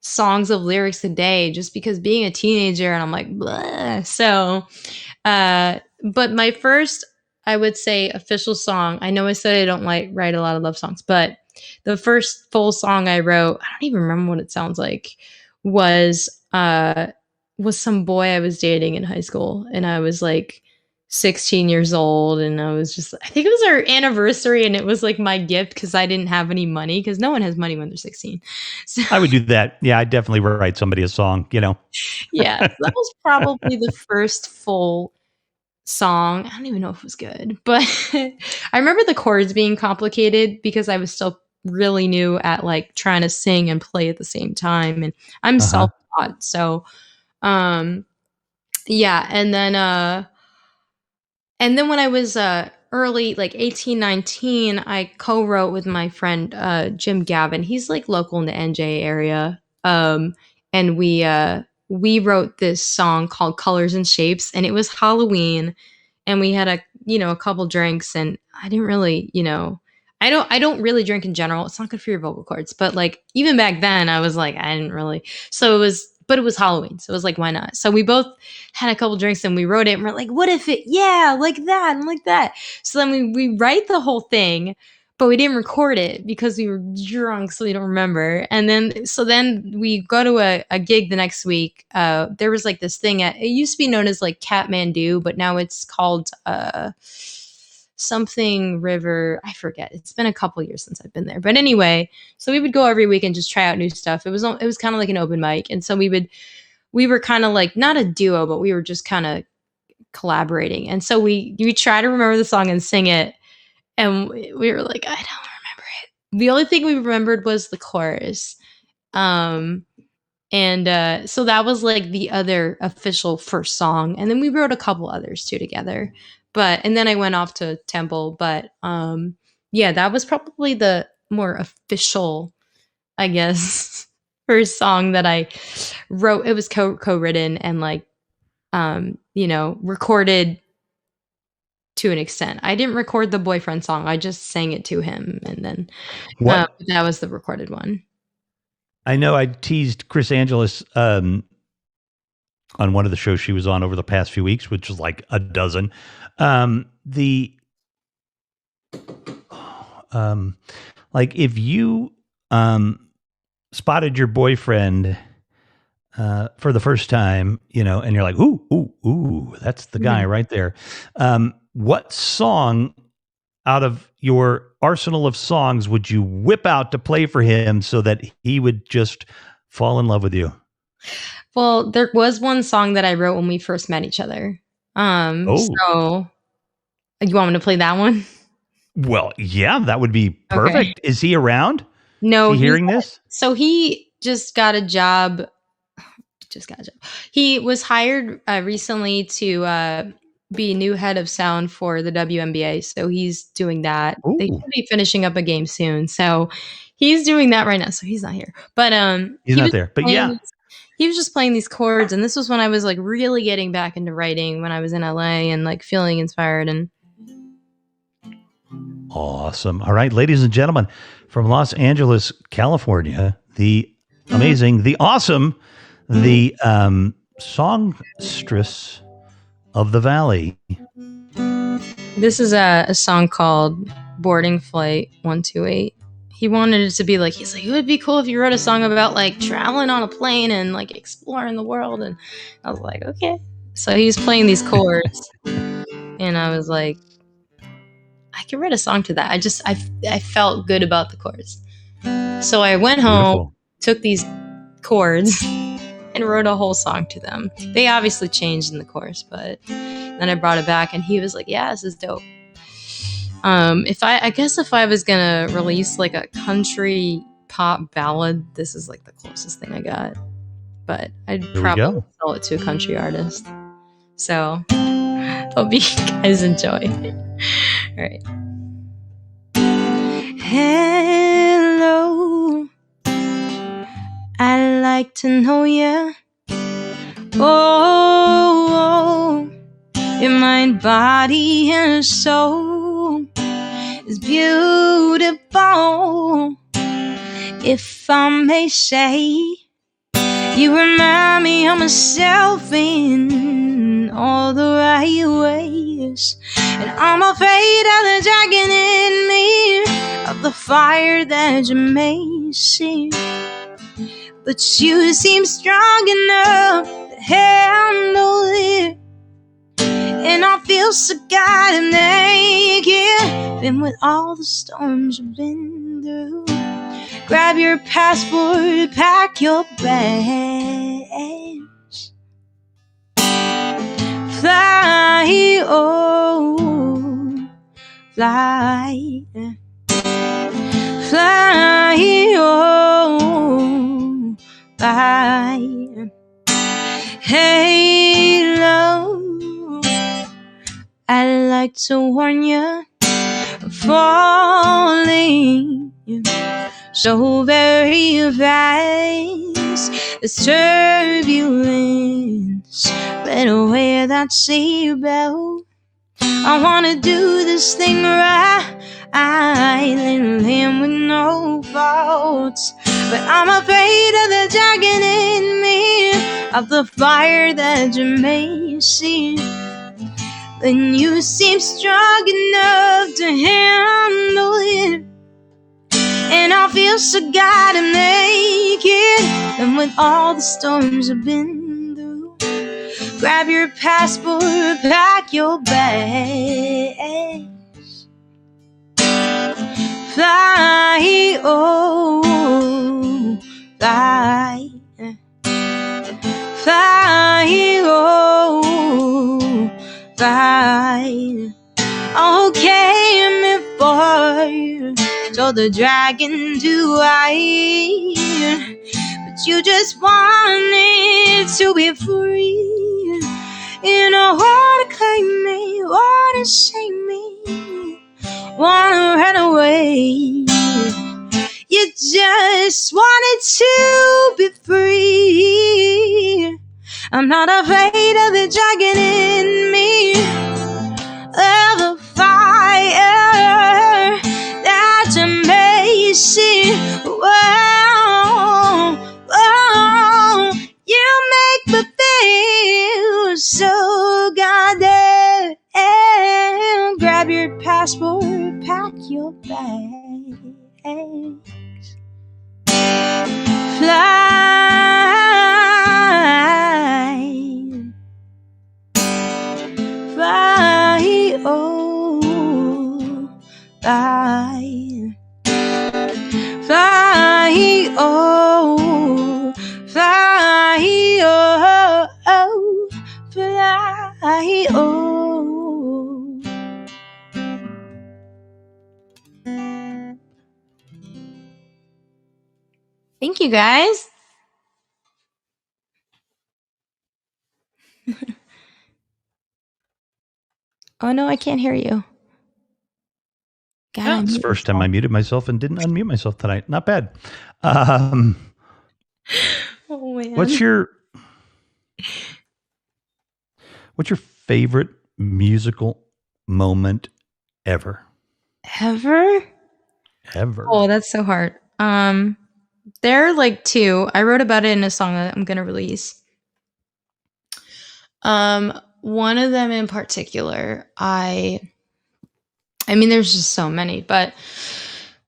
songs of lyrics a day just because being a teenager and I'm like, blah. So, but my first, I would say, official song. I know I said I don't like write a lot of love songs, but the first full song I wrote, I don't even remember what it sounds like, was uh was some boy I was dating in high school, and I was like 16 years old, and I was just I think it was our anniversary, and it was like my gift because I didn't have any money because no one has money when they're 16. So I would do that. Yeah, I'd definitely write somebody a song. yeah, so that was probably the first full song. I don't even know if it was good, but I remember the chords being complicated because I was still really new at like trying to sing and play at the same time, and I'm Uh-huh. self-taught. So, um yeah, and then when I was early like 18, 19, I co-wrote with my friend Jim Gavin. He's like local in the NJ area. And we wrote this song called Colors and Shapes, and it was Halloween, and we had a couple drinks, and I didn't really, I don't really drink in general. It's not good for your vocal cords, but like even back then I was like I didn't really. So it was Halloween. So it was like why not? So we both had a couple drinks and we wrote it, and we're like, what if it, yeah, like that and like that. So then we write the whole thing, but we didn't record it because we were drunk, so we don't remember. And then we go to a gig the next week. There was like this thing it used to be known as like Kathmandu, but now it's called something river. I forget. It's been a couple years since I've been there. But anyway, so we would go every week and just try out new stuff. It was kind of like an open mic. And so we were kind of like not a duo, but we were just kind of collaborating. And so we try to remember the song and sing it, and we were like, I don't remember it. The only thing we remembered was the chorus. Um and so that was like the other official first song. And then we wrote a couple others too together. But and then I went off to Temple, but yeah, that was probably the more official, I guess, first song that I wrote. It was co-written and like, recorded to an extent. I didn't record the boyfriend song. I just sang it to him, and then that was the recorded one. I know I teased Chris Angeles on one of the shows she was on over the past few weeks, which was like a dozen. Like if you spotted your boyfriend for the first time, and you're like, ooh, that's the guy right there. What song out of your arsenal of songs would you whip out to play for him so that he would just fall in love with you? Well, there was one song that I wrote when we first met each other. So you want me to play that one? Well, yeah, that would be perfect. Okay. Is he around? No. Is he hearing this? So he just got a job. He was hired recently to be new head of sound for the WNBA. So he's doing that. Ooh. They should be finishing up a game soon. So he's doing that right now. So he's not here. But he's not there. But yeah. He was just playing these chords, and this was when I was like really getting back into writing when I was in LA and like feeling inspired. And awesome. All right, ladies and gentlemen, from Los Angeles, California, the amazing, the awesome, the songstress of the Valley. This is a song called Boarding Flight 128. He wanted it to be like, he's like, it would be cool if you wrote a song about like traveling on a plane and like exploring the world. And I was like, okay. So he was playing these chords and I was like, I could write a song to that. I felt good about the chords. So I went home, took these chords and wrote a whole song to them. They obviously changed in the chorus, but then I brought it back and he was like, yeah, this is dope. If I was gonna release like a country pop ballad, this is like the closest thing I got. But I'd probably sell it to a country artist. So hope you guys enjoy. All right. Hello, I'd like to know ya. Oh, your mind, body, and soul is beautiful. If I may say, you remind me of myself in all the right ways. And I'm afraid of the dragon in me, of the fire that you may see. But you seem strong enough to handle it. And I feel so goddamn naked. Been with all the storms you've been through. Grab your passport, pack your bags. Fly, oh, fly. Fly, oh, fly. Hey, love, I'd like to warn you, I'm falling so very fast. There's turbulence right away that seatbelt. I wanna do this thing right, land with no faults. But I'm afraid of the dragon in me, of the fire that you may see. Then you seem strong enough to handle it. And I feel so goddamn naked. And with all the storms I've been through, grab your passport, pack your bags. Fly, oh, fly. Fly, oh, fly. Okay, before told the dragon to hide, but you just wanted to be free. You know, wanna claim me, wanna shame me, wanna run away. You You just wanted to be free. I'm not afraid of the dragon in me, of the fire that's amazing. Whoa, whoa, you make me feel so goddamn. Grab your passport, pack your bags, fly, fly, oh, fly, fly, oh, fly, oh, oh, fly, oh. Thank you, guys. Oh no, I can't hear you. God, It's the first time I muted myself and didn't unmute myself tonight. Not bad. Oh man. What's your favorite musical moment ever? Ever? Oh, that's so hard. There are like two. I wrote about it in a song that I'm gonna release. One of them in particular, I mean, there's just so many, but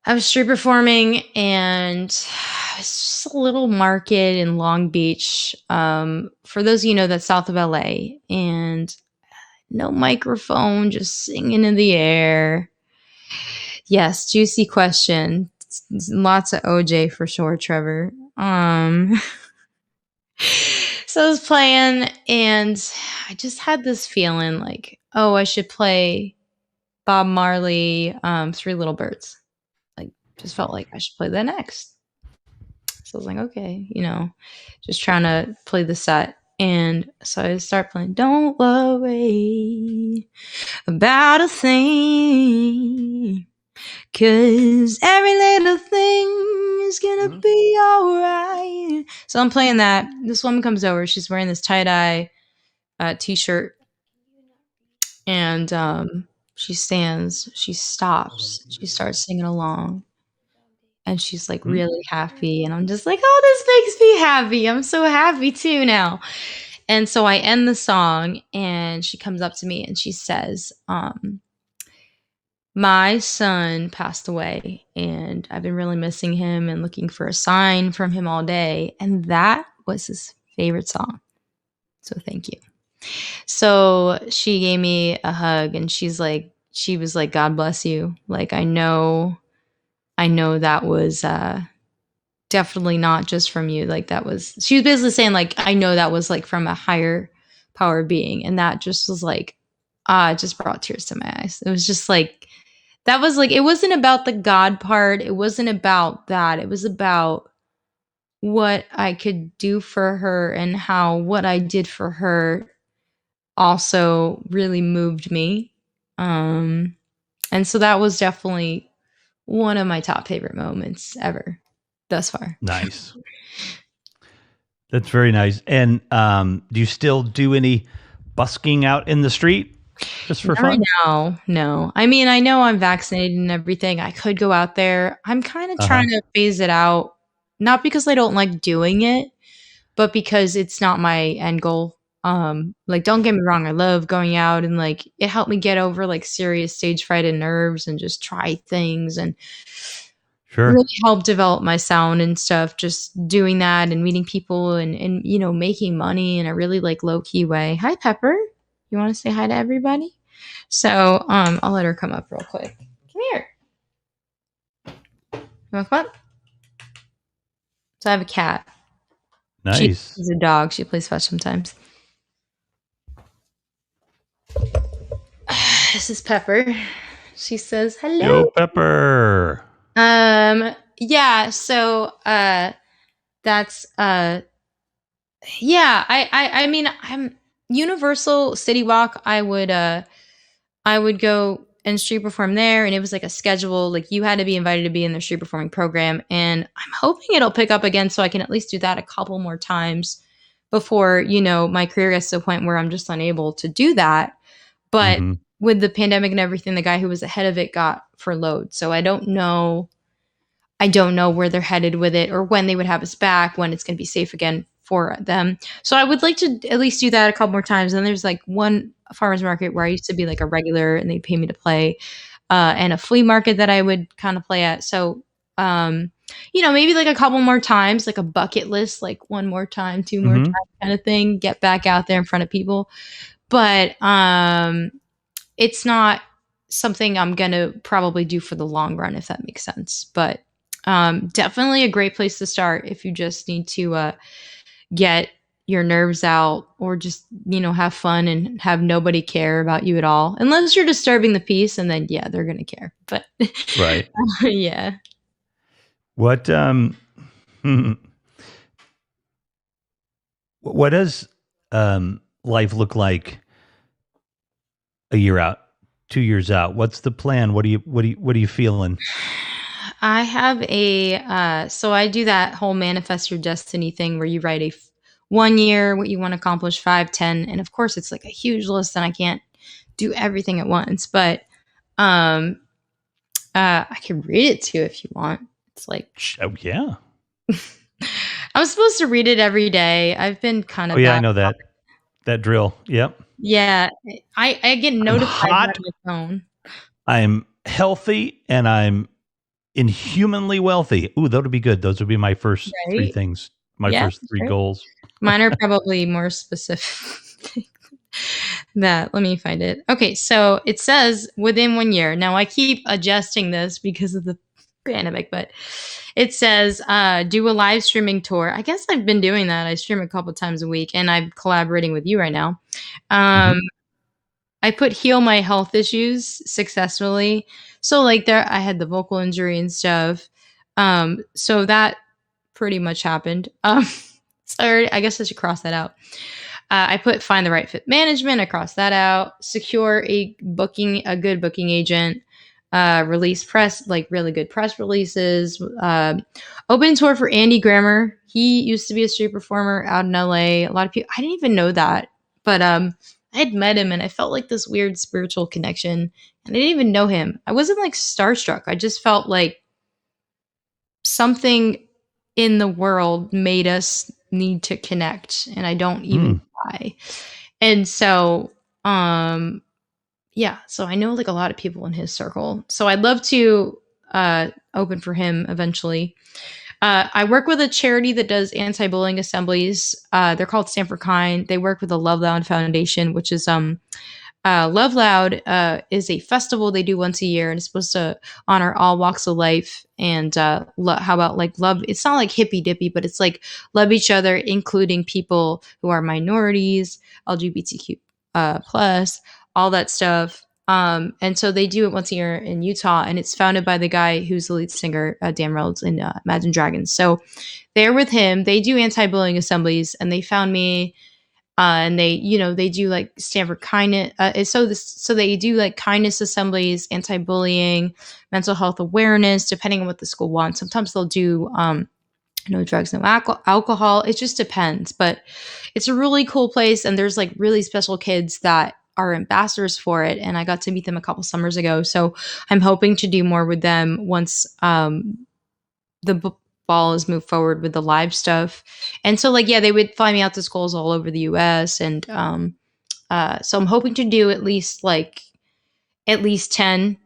I was street performing and it's just a little market in Long Beach. For those of you know, that's south of LA, and no microphone, just singing in the air. Yes, juicy question. Lots of OJ for sure, Trevor. So I was playing and I just had this feeling like, oh, I should play Bob Marley, Three Little Birds. Like, just felt like I should play that next. So I was like, okay, just trying to play the set. And so I start playing, don't worry about a thing, 'cause every little thing is gonna be alright. So I'm playing that. This woman comes over. She's wearing this tie-dye t-shirt. And she stands, she stops, she starts singing along. And she's like really happy. And I'm just like, oh, this makes me happy. I'm so happy too now. And so I end the song and she comes up to me and she says, my son passed away and I've been really missing him and looking for a sign from him all day. And that was his favorite song. So thank you. So she gave me a hug and she was like, God bless you. Like, I know that was definitely not just from you. Like she was basically saying like, I know that was like from a higher power being. And that just was like, it just brought tears to my eyes. It was just like, that was like, it wasn't about the God part. It wasn't about that. It was about what I could do for her and how what I did for her also really moved me. And so that was definitely one of my top favorite moments ever thus far. Nice. That's very nice. And do you still do any busking out in the street just for fun? No. I mean, I know I'm vaccinated and everything. I could go out there. I'm kind of trying to phase it out, not because I don't like doing it, but because it's not my end goal. Like, don't get me wrong, I love going out and like it helped me get over like serious stage fright and nerves and just try things and really help develop my sound and stuff. Just doing that and meeting people and making money in a really like low key way. Hi, Pepper. You want to say hi to everybody? So I'll let her come up real quick. Come here. You want to come up? So I have a cat. Nice. She's a dog. She plays fetch sometimes. This is Pepper. She says hello. Yo, Pepper. Yeah, so that's yeah, I mean, I'm Universal City Walk. I would go and street perform there, and it was like a schedule, like you had to be invited to be in the street performing program, and I'm hoping it'll pick up again so I can at least do that a couple more times before, my career gets to a point where I'm just unable to do that. But Mm-hmm. with the pandemic and everything, the guy who was ahead of it got furloughed. So I don't know where they're headed with it or when they would have us back, when it's going to be safe again for them. So I would like to at least do that a couple more times. And there's like one farmer's market where I used to be like a regular and they'd pay me to play, and a flea market that I would kind of play at. So, maybe like a couple more times, like a bucket list, like one more time, two more Mm-hmm. times kind of thing, get back out there in front of people. But it's not something I'm going to probably do for the long run, if that makes sense. But definitely a great place to start if you just need to get your nerves out or just, have fun and have nobody care about you at all. Unless you're disturbing the peace, and then, yeah, they're going to care. But Right. yeah. What what does life look like a year out, 2 years out? What's the plan? What are you feeling? I have so I do that whole manifest your destiny thing where you write 1 year, what you want to accomplish, 5, 10. And of course, it's like a huge list and I can't do everything at once. But um, I can read it to you if you want. It's like, Oh yeah. I'm supposed to read it every day. I've been kind Oh of yeah, I bad. know that drill. Yep. Yeah, I get I'm notified by hot. my phone. I'm healthy, and I'm inhumanly wealthy. Ooh, that would be good. Those would be my first three Right? things. My Yeah, first that's three right. goals. Mine are probably more specific. That, let me find it. Okay, so it says within 1 year. Now I keep adjusting this because of the pandemic, but it says do a live streaming tour. I guess I've been doing that. I stream a couple times a week, and I'm collaborating with you right now. Hmm. Um, I put heal my health issues successfully. So like there, I had the vocal injury and stuff. So that pretty much happened. So I guess I should cross that out. I put find the right fit management. I crossed that out. Secure a good booking agent. Release press, like really good press releases. Open tour for Andy Grammer. He used to be a street performer out in LA. A lot of people, I didn't even know that, but I had met him and I felt like this weird spiritual connection, and I didn't even know him. I wasn't like starstruck. I just felt like something in the world made us need to connect, and I don't even Hmm. know why. And so yeah, so I know like a lot of people in his circle. So I'd love to open for him eventually. I work with a charity that does anti-bullying assemblies. They're called Stand for Kind. They work with the Love Loud Foundation, which is Love Loud is a festival they do once a year, and it's supposed to honor all walks of life. And how about like love? It's not like hippy dippy, but it's like love each other, including people who are minorities, LGBTQ plus, all that stuff. And so they do it once a year in Utah, and it's founded by the guy who's the lead singer, Dan Reynolds, in Imagine Dragons. So they're with him. They do anti-bullying assemblies, and they found me, and they do like Stanford kindness. So they do like kindness assemblies, anti-bullying, mental health awareness, depending on what the school wants. Sometimes they'll do no drugs, no alcohol. It just depends, but it's a really cool place, and there's like really special kids that are ambassadors for it, and I got to meet them a couple summers ago. So I'm hoping to do more with them once the ball has moved forward with the live stuff. And so like, yeah, they would fly me out to schools all over the US. And so I'm hoping to do at least 10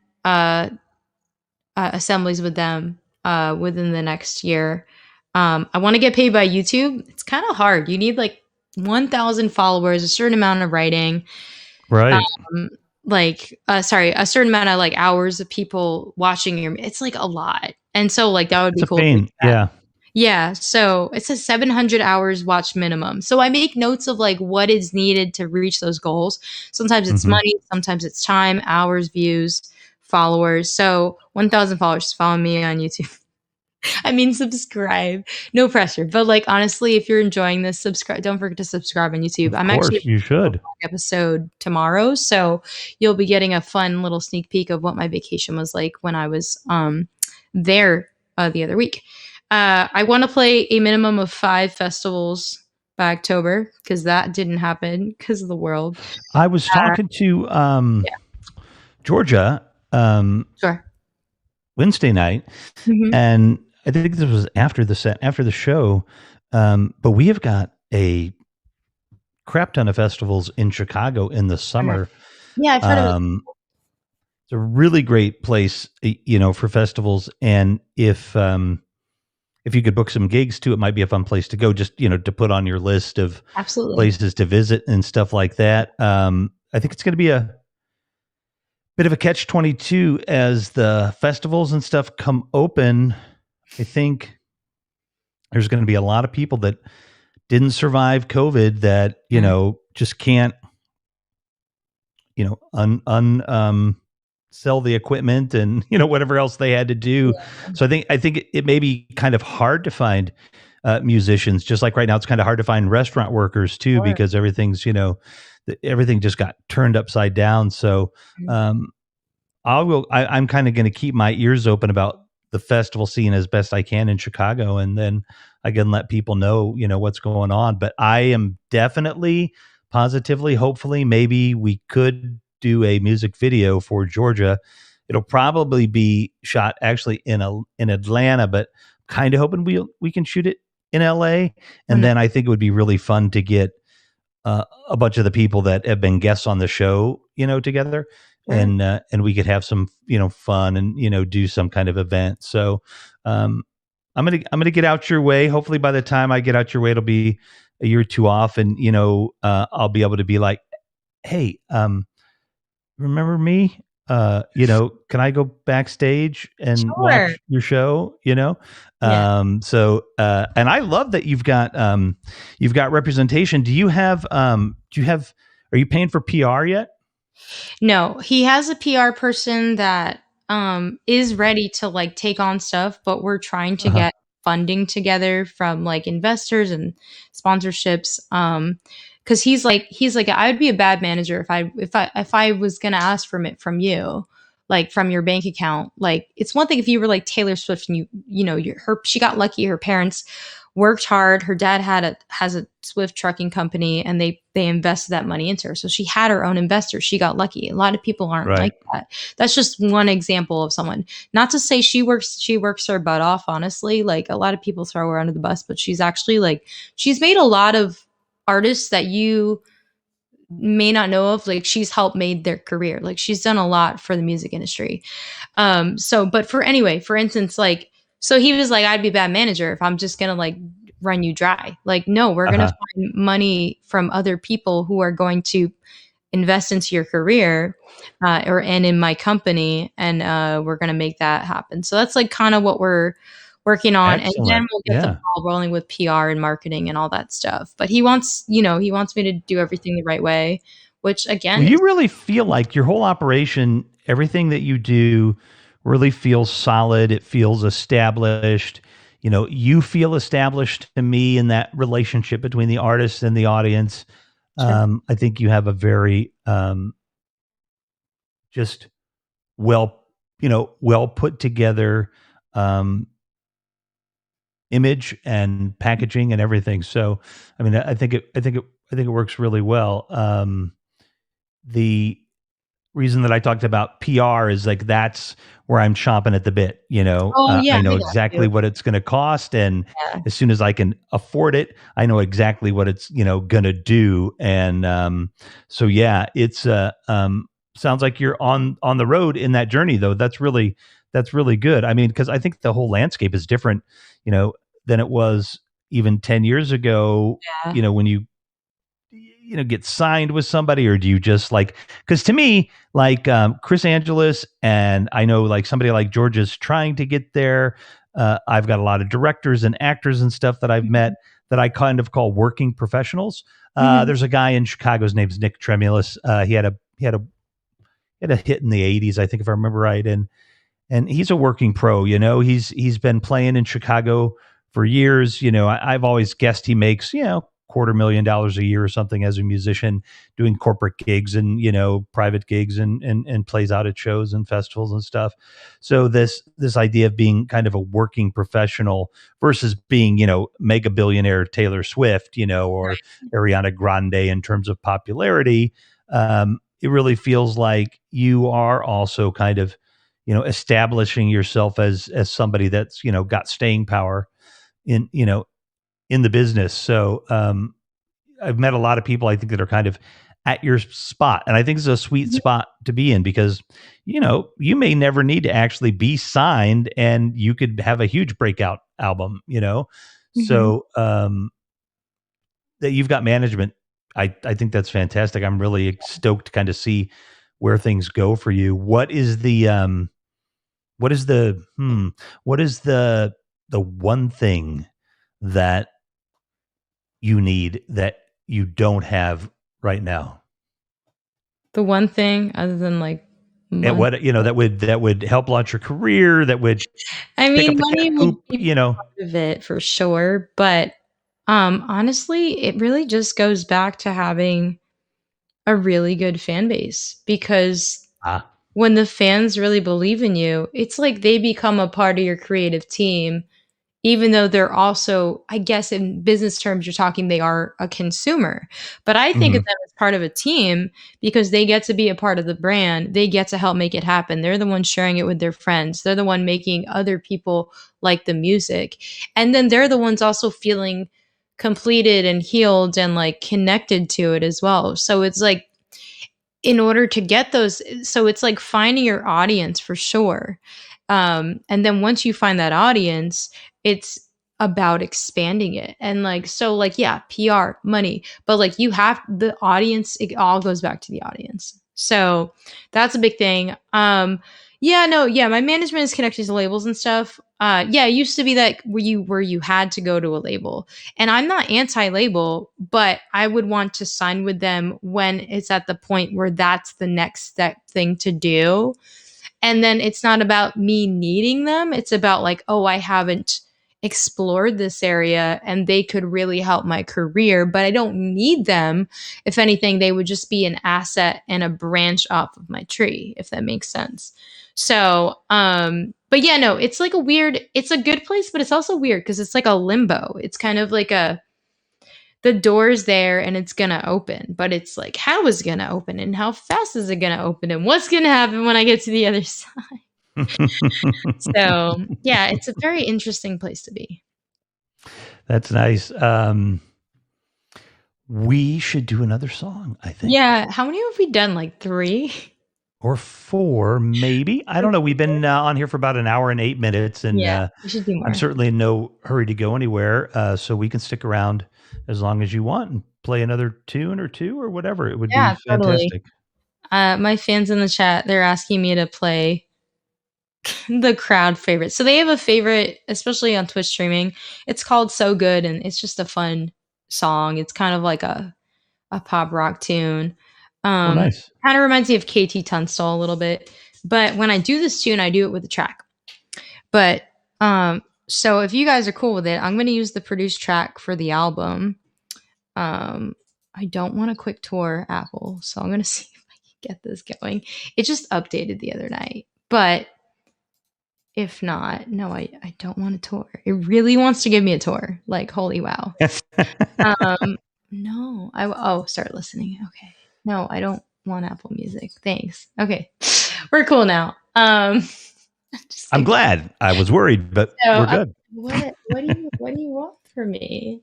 assemblies with them within the next year. I want to get paid by YouTube. It's kind of hard. You need like 1,000 followers, a certain amount of writing, Right. um, a certain amount of like hours of people watching your, it's like a lot. And so like that would It's be a cool to do pain. that. Yeah. Yeah, so it says 700 hours watch minimum. So I make notes of like what is needed to reach those goals. Sometimes it's Hmm. money, sometimes it's time, hours, views, followers. So 1,000 followers, follow me on YouTube. I mean, subscribe. No pressure. But like honestly, if you're enjoying this, subscribe. Don't forget to subscribe on YouTube. Of I'm actually course, you recording should. a vlog episode tomorrow, so you'll be getting a fun little sneak peek of what my vacation was like when I was there the other week. I want to play a minimum of 5 festivals by October because that didn't happen because of the world. I was Uh, talking to yeah, Georgia sure. Wednesday night, Hmm. and I think this was after the set, after the show. But we have got a crap ton of festivals in Chicago in the summer. Yeah, I've heard of it. Um, it's a really great place, for festivals. And if you could book some gigs too, it might be a fun place to go. Just to put on your list of Absolutely. places to visit and stuff like that. I think it's going to be a bit of a catch-22 as the festivals and stuff come open. I think there's going to be a lot of people that didn't survive COVID that, Mm. just can't, sell the equipment and, whatever else they had to do. Yeah, So I think it may be kind of hard to find musicians, just like right now, it's kind of hard to find restaurant workers too, sure. because everything just got turned upside down. So, Mm. um, I'm kind of going to keep my ears open about the festival scene as best I can in Chicago, and then I can let people know, what's going on. But I am definitely, positively, hopefully, maybe we could do a music video for Georgia. It'll probably be shot actually in Atlanta, but kind of hoping we can shoot it in LA. Oh, And no. then I think it would be really fun to get a bunch of the people that have been guests on the show, together, Sure. and we could have some, fun and do some kind of event. So, um, I'm gonna get out your way. Hopefully, by the time I get out your way, it'll be a year or two off, and I'll be able to be like, hey, remember me? Can I go backstage and Sure. watch your show? Yeah. And I love that you've got representation. Are you paying for PR yet? No, he has a PR person that is ready to like take on stuff, but we're trying to Uh-huh. get funding together from like investors and sponsorships. Cuz he's like I would be a bad manager if I was going to ask from it from you, like from your bank account. Like it's one thing if you were like Taylor Swift and she got lucky, her parents worked hard. Her dad has a Swift trucking company, and they invested that money into her. So she had her own investors. She got lucky. A lot of people aren't Right. like that. That's just one example of someone. Not to say she works her butt off. Honestly, like a lot of people throw her under the bus, but she's actually like she's made a lot of artists that you may not know of. Like she's helped made their career. Like she's done a lot for the music industry. But for instance, like, so he was like, I'd be a bad manager if I'm just gonna like run you dry. Like, no, we're gonna Uh-huh. find money from other people who are going to invest into your career, and in my company, and we're gonna make that happen. So that's like kind of what we're working on, and then Excellent. we'll get the Yeah. ball rolling with PR and marketing and all that stuff. But he wants me to do everything the right way, which Well, again you is really feel like your whole operation, everything that you do really feels solid. It feels established. You feel established to me in that relationship between the artist and the audience. sure. I think you have a very just well put together um, image and packaging and everything. So, I mean, I think it works really well. The reason that I talked about PR is like that's where I'm chomping at the bit. Oh yeah, I I know got you. exactly what it's going to cost, and Yeah, as soon as I can afford it, I know exactly what it's going to do. And so yeah, it's sounds like you're on the road in that journey though. That's really good. I mean, because I think the whole landscape is different, you know, than it was even 10 years ago. yeah. When you get signed with somebody, or do you just like, because to me like Chris Angeles, and I know like somebody like Georgia's trying to get there. I've got a lot of directors and actors and stuff that I've met Mhm, that I kind of call working professionals. mhm. There's a guy in Chicago, his name's Nick Tremulous. He had a hit in the 80s, I think, if I remember right. and he's a working pro. He's been playing in Chicago for years. I've always guessed he makes $250,000 a year or something as a musician, doing corporate gigs and private gigs, and plays out at shows and festivals and stuff. So this idea of being kind of a working professional versus being mega billionaire Taylor Swift, or Ariana Grande in terms of popularity, it really feels like you are also kind of establishing yourself as somebody that's got staying power in in the business. So I've met a lot of people, I think, that are kind of at your spot, and I think it's a sweet spot to be in, because you may never need to actually be signed, and you could have a huge breakout album. Mhm. So that you've got management, I think that's fantastic. I'm really stoked to kind of see where things go for you. What is the what is the one thing that you need that you don't have right now? The one thing other than, like, And money. what that would help launch your career, that would I pick mean, up the cat money would poop, be part of it for sure, but, honestly, it really just goes back to having a really good fan base, because Ah, when the fans really believe in you, it's like they become a part of your creative team, even though they're also, I guess in business terms, you're talking they are a consumer. But I think of mhm. them as part of a team because they get to be a part of the brand. They get to help make it happen. They're the ones sharing it with their friends. They're the one making other people like the music. And then they're the ones also feeling completed and healed and like connected to it as well. So it's like, in order to get those, so it's like finding your audience for sure. And then once you find that audience, it's about expanding it. And like, so like, yeah, PR, money, but like you have the audience, it all goes back to the audience. So that's a big thing. Yeah, no, yeah, my management is connected to labels and stuff. Yeah, it used to be that where you had to go to a label. And I'm not anti-label, but I would want to sign with them when it's at the point where that's the next step thing to do. And then it's not about me needing them. It's about like, oh, I haven't explored this area and they could really help my career, but I don't need them. If anything, they would just be an asset and a branch off of my tree, if that makes sense. So, but yeah, no, it's like it's a good place, but it's also weird because it's like a limbo. It's kind of like the door's there and it's gonna open, but it's like, how is it gonna open and how fast is it gonna open and what's gonna happen when I get to the other side? So yeah, it's a very interesting place to be. That's nice. We should do another song, I think. Yeah, how many have we done? Like three? Or 4, maybe. I don't know. We've been on here for about an hour and 8 minutes, and Yeah, we should do I'm more. certainly in no hurry to go anywhere. So we can stick around as long as you want and play another tune or 2 or whatever. It would be Yeah, totally. fantastic. My fans in the chat, they're asking me to play the crowd favorite. So they have a favorite, especially on Twitch streaming. It's called So Good, and it's just a fun song. It's kind of like a pop rock tune. Oh, Um, nice. Kind of reminds me of KT Tunstall a little bit. But when I do this tune, I do it with a track. But so if you guys are cool with it, I'm going to use the produced track for the album. I don't want a quick tour, Apple, so I'm going to see if I can get this going. It just updated the other night, but if not, no, I don't want a tour. It really wants to give me a tour. Like, holy wow. No, start listening. Okay. No, I don't want Apple Music. Thanks. Okay. We're cool now. Just I'm kidding. glad. I was worried, but So, we're good. what do you want from me?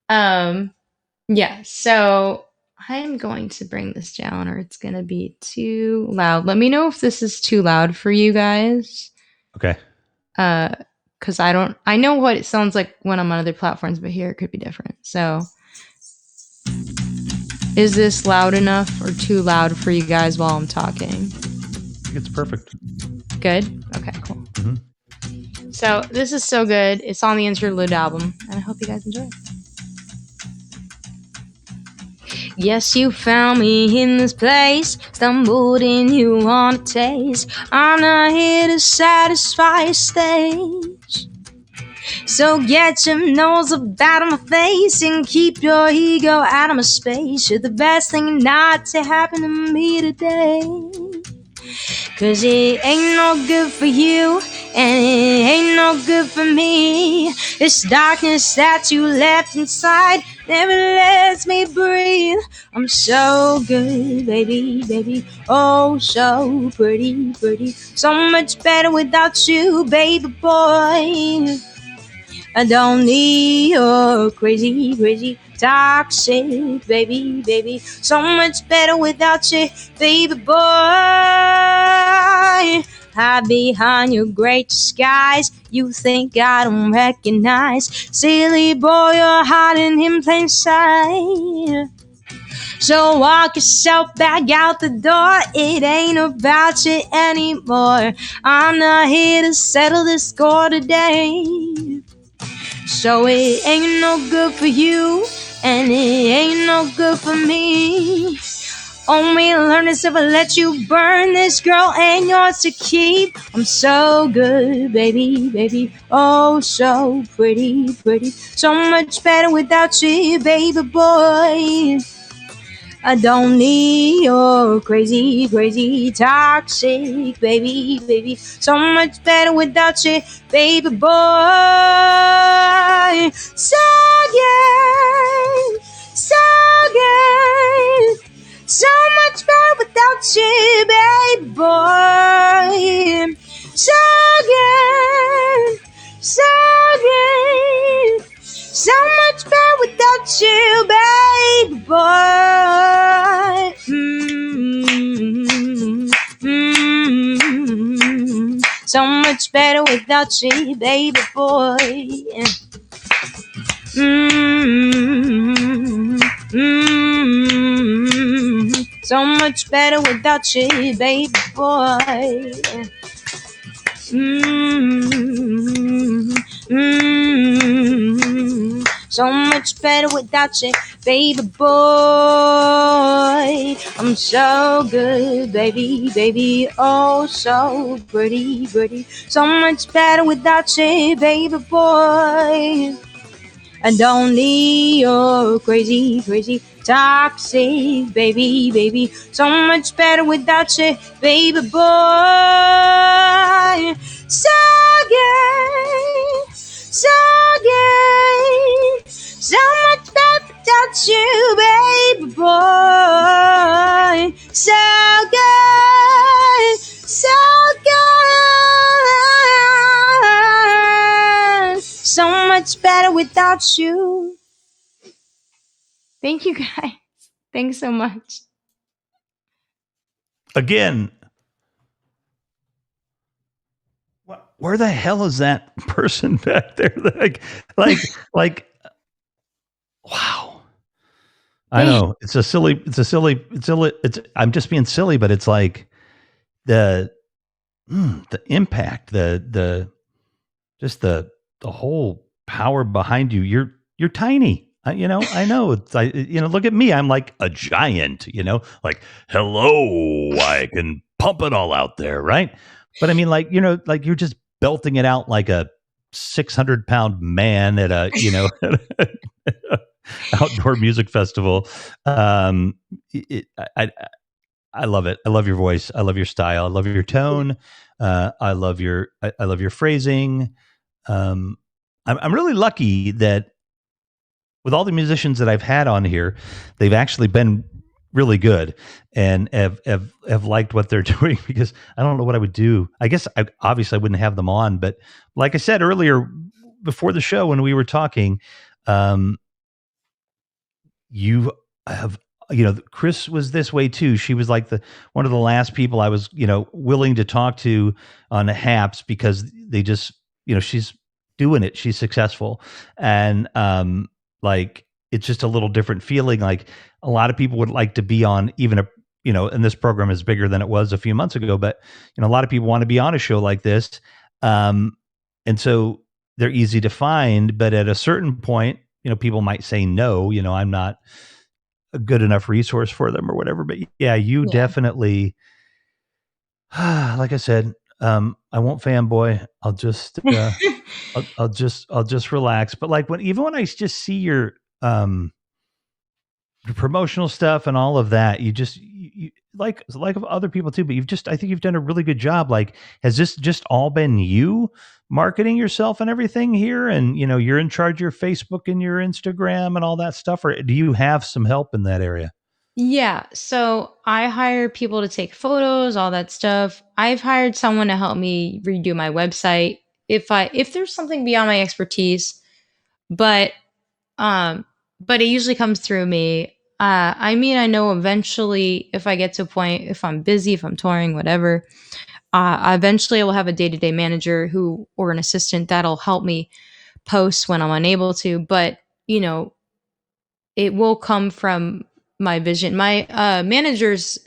Yeah, so I'm going to bring this down or it's going to be too loud. Let me know if this is too loud for you guys. Okay. Cuz I know what it sounds like when I'm on other platforms, but here it could be different. So, is this loud enough or too loud for you guys while I'm talking? I think it's perfect. Good? Okay, cool. Mhm. So, this is So Good. It's on the Interlude album, and I hope you guys enjoy it. Yes, you found me in this place, stumbled in, you want to taste. I'm not here to satisfy your stage. So get your nose up out of my face and keep your ego out of my space. You're the best thing not to happen to me today. 'Cause it ain't no good for you, and it ain't no good for me. This darkness that you left inside never lets me breathe. I'm so good, baby, baby, oh so pretty, pretty. So much better without you, baby boy. I don't need your crazy, crazy, toxic, baby, baby. So much better without you, baby boy. Hide behind your great disguise. You think I don't recognize. Silly boy, you're hiding in plain sight. So walk yourself back out the door. It ain't about you anymore. I'm not here to settle this score today. So it ain't no good for you, and it ain't no good for me. Only learn this if I let you burn. This girl ain't yours to keep. I'm so good, baby, baby, oh so pretty, pretty. So much better without you, baby boy. I don't need your crazy, crazy, toxic, baby, baby. So much better without you, baby boy. So good, so good. So much better without you, baby boy. So good, so good. So much better without you, baby boy. So much better without you, baby boy. So much better without you, baby boy. So much better without you, baby boy. I'm so good, baby, baby, oh so pretty, pretty. So much better without you, baby boy. I don't need your crazy, crazy, toxic, baby, baby. So much better without you, baby boy. So good, so good. So much better without you, baby boy. So good, so good. So much better without you. Thank you, guys. Thanks so much. Again, where the hell is that person back there? Like, wow. I know it's silly. I'm just being silly, but it's like the impact, the whole power behind you. You're tiny. I know. It's look at me. I'm like a giant. Like hello. I can pump it all out there, right? But I mean, like you're just belting it out like a 600-pound man at a outdoor music festival. I love it. I love your voice. I love your style. I love your tone. I love your phrasing. I'm really lucky that with all the musicians that I've had on here, they've actually been really good and have liked what they're doing, because I don't know what I would do. I guess obviously I wouldn't have them on, but like I said earlier before the show when we were talking, you have, Chris was this way too. She was like one of the last people I was, willing to talk to on the Haps, because they just, she's doing it. She's successful. And, like, it's just a little different feeling. Like a lot of people would like to be on even and this program is bigger than it was a few months ago, but a lot of people want to be on a show like this. And so they're easy to find, but at a certain point, people might say no, I'm not a good enough resource for them or whatever. But yeah, you Yeah. definitely, like I said, I won't fanboy. I'll just relax. But like even when I just see um your promotional stuff and all of that, you like other people too, but I think you've done a really good job. Like, has this just all been you marketing yourself and everything here? And you're in charge of your Facebook and your Instagram and all that stuff, or do you have some help in that area? Yeah, so I hire people to take photos, all that stuff. I've hired someone to help me redo my website if there's something beyond my expertise, but um but it usually comes through me. I mean, I know eventually if I get to a point, if I'm busy, if I'm touring, whatever, eventually I will have a day-to-day manager who or an assistant that'll help me post when I'm unable to, but you know, it will come from my vision. My managers,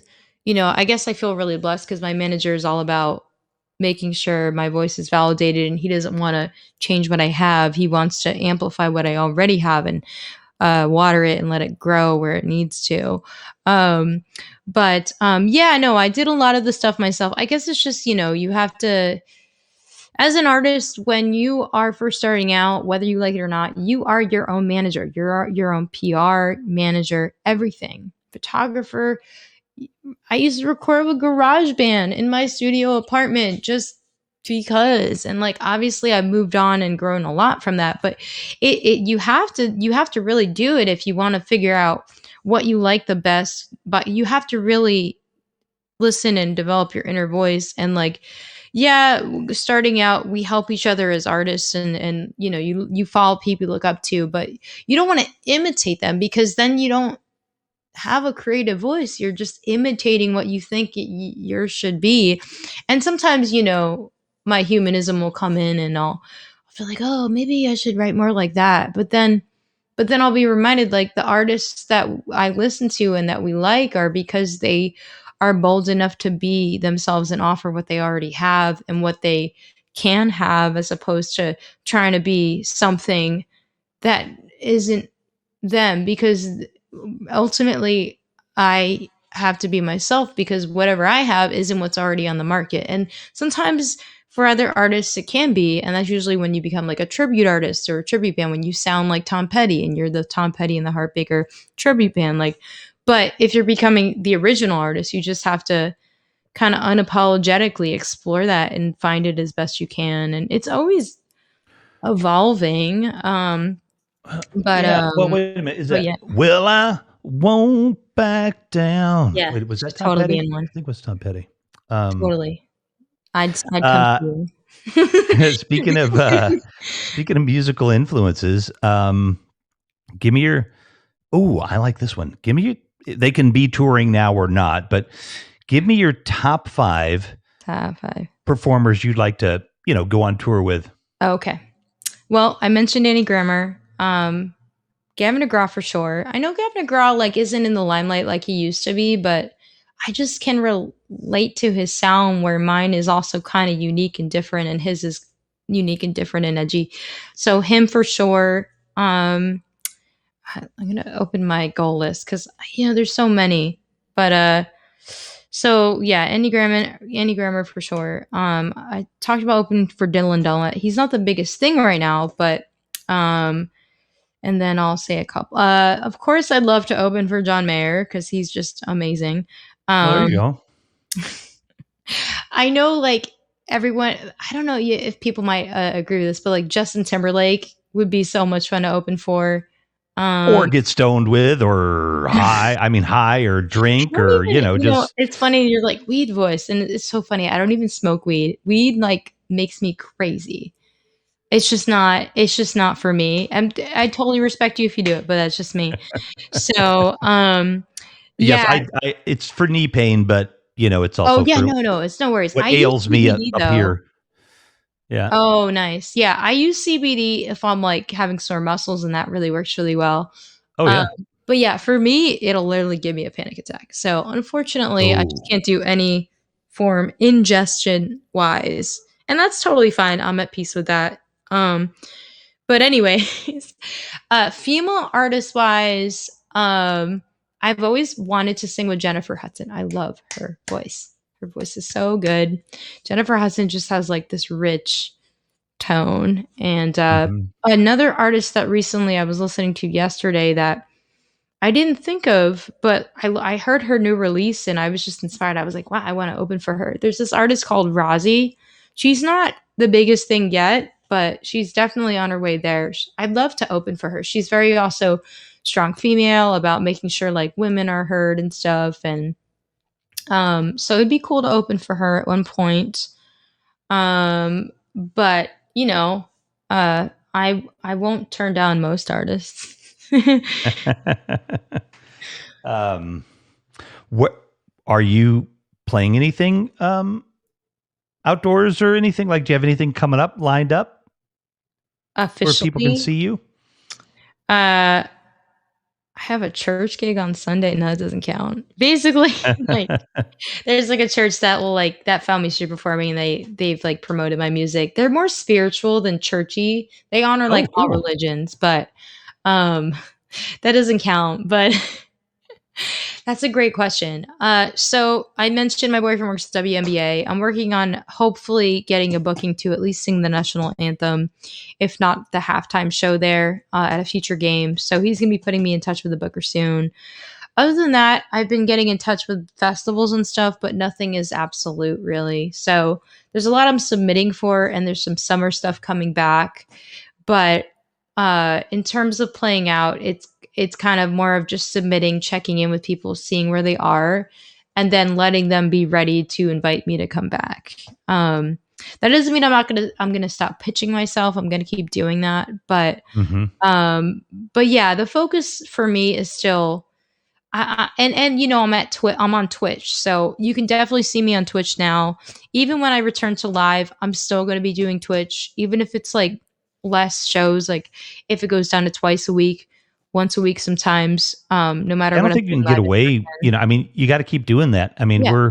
I guess I feel really blessed because my manager is all about making sure my voice is validated and he doesn't want to change what I have. He wants to amplify what I already have and water it and let it grow where it needs to. But yeah, no, I did a lot of the stuff myself. I guess it's just, you have to, as an artist, when you are first starting out, whether you like it or not, you are your own manager. You're your own PR manager, everything. Photographer. I used to record with GarageBand in my studio apartment just because. And like obviously I've moved on and grown a lot from that, but you have to really do it if you want to figure out what you like the best, but you have to really listen and develop your inner voice and like yeah, starting out we help each other as artists and you follow people you look up to, but you don't want to imitate them because then you don't have a creative voice. You're just imitating what you think yours should be. And sometimes my humanism will come in and I'll feel like, oh, maybe I should write more like that, but then I'll be reminded like the artists that I listen to and that we like are because they are bold enough to be themselves and offer what they already have and what they can have as opposed to trying to be something that isn't them because ultimately I have to be myself because whatever I have isn't what's already on the market. And sometimes for other artists it can be, and that's usually when you become like a tribute artist or a tribute band when you sound like Tom Petty and you're the Tom Petty and the Heartbreaker tribute band like. But if you're becoming the original artist, you just have to kind of unapologetically explore that and find it as best you can, and it's always evolving. But Yeah. Well, wait a minute. Is but that yeah. "Well, I won't back down"? Yeah, Wait, was that should Tom totally Petty? be I in one. think it was Tom Petty. Um, Totally. I'd come uh, to speaking of you. speaking of musical influences, give me your. Oh, I like this one. Give me your. They can be touring now or not, but give me your top 5 Top 5. performers you'd like to, go on tour with. Okay. Well, I mentioned Annie Grammer. Gavin DeGraw for sure. I know Gavin DeGraw like isn't in the limelight like he used to be, but I just can relate to his sound where mine is also kind of unique and different and his is unique and different and edgy. So him for sure. I'm gonna open my goal list because there's so many. But so yeah, Andy Grammer for sure. I talked about opening for Dylan Dunlap. He's not the biggest thing right now, but and then I'll say a couple. Of course, I'd love to open for John Mayer because he's just amazing. Oh, there you Um, go. I know, like everyone. I don't know if people might agree with this, but like Justin Timberlake would be so much fun to open for. Or Um, get stoned with, or high. I mean, high or I drink, don't or even, just it's funny. You're like weed voice, and it's so funny. I don't even smoke weed. Weed like makes me crazy. It's just not for me. I totally respect you if you do it, but that's just me. So, yes. yeah. It's for knee pain, but it's Oh also yeah, for no, no, it's no worries. what I use ails me CBD up though. here. Yeah. Oh, nice. Yeah, I use CBD if I'm like having sore muscles, and that really works really well. Oh Um, yeah. but yeah, for me, it'll literally give me a panic attack. So unfortunately, I just Oh. can't do any form ingestion wise, and that's totally fine. I'm at peace with that. But anyways, female artist wise, I've always wanted to sing with Jennifer Hudson. I love her voice. Her voice is so good. Jennifer Hudson just has like this rich tone. And Hmm. another artist that recently I was listening to yesterday that I didn't think of, but I heard her new release and I was just inspired. I was like, wow, I want to open for her. There's this artist called Rozzy. She's not the biggest thing yet, but she's definitely on her way there. I'd love to open for her. She's very also strong female about making sure like women are heard and stuff. And so it'd be cool to open for her at one point. But you know, I won't turn down most artists. um, what are you playing anything outdoors or anything? Like, do you have anything coming up lined up where people can Officially, see you? I have a church gig on Sunday. No, it doesn't count. Basically, like there's like a church that will like that found me street performing and they've like promoted my music. They're more spiritual than churchy. They honor Oh, like all cool. religions, but um that doesn't count. But that's a great question. So I mentioned my boyfriend works at WNBA. I'm working on hopefully getting a booking to at least sing the national anthem, if not the halftime show there at a future game. So he's going to be putting me in touch with the booker soon. Other than that, I've been getting in touch with festivals and stuff, but nothing is absolute really. So there's a lot I'm submitting for, and there's some summer stuff coming back. But in terms of playing out, it's kind of more of just submitting, checking in with people, seeing where they are, and then letting them be ready to invite me to come back. That doesn't mean I'm gonna stop pitching myself. I'm gonna keep doing that. Hmm. But yeah, the focus for me is still and you know I'm on Twitch, so you can definitely see me on Twitch now. Even when I return to live, I'm still going to be doing Twitch, even if it's like less shows. Like if it goes down to twice a week, once a week sometimes. No matter I don't what I'm think you doing can get live in away. person. I mean, you got to keep doing that. I mean, Yeah.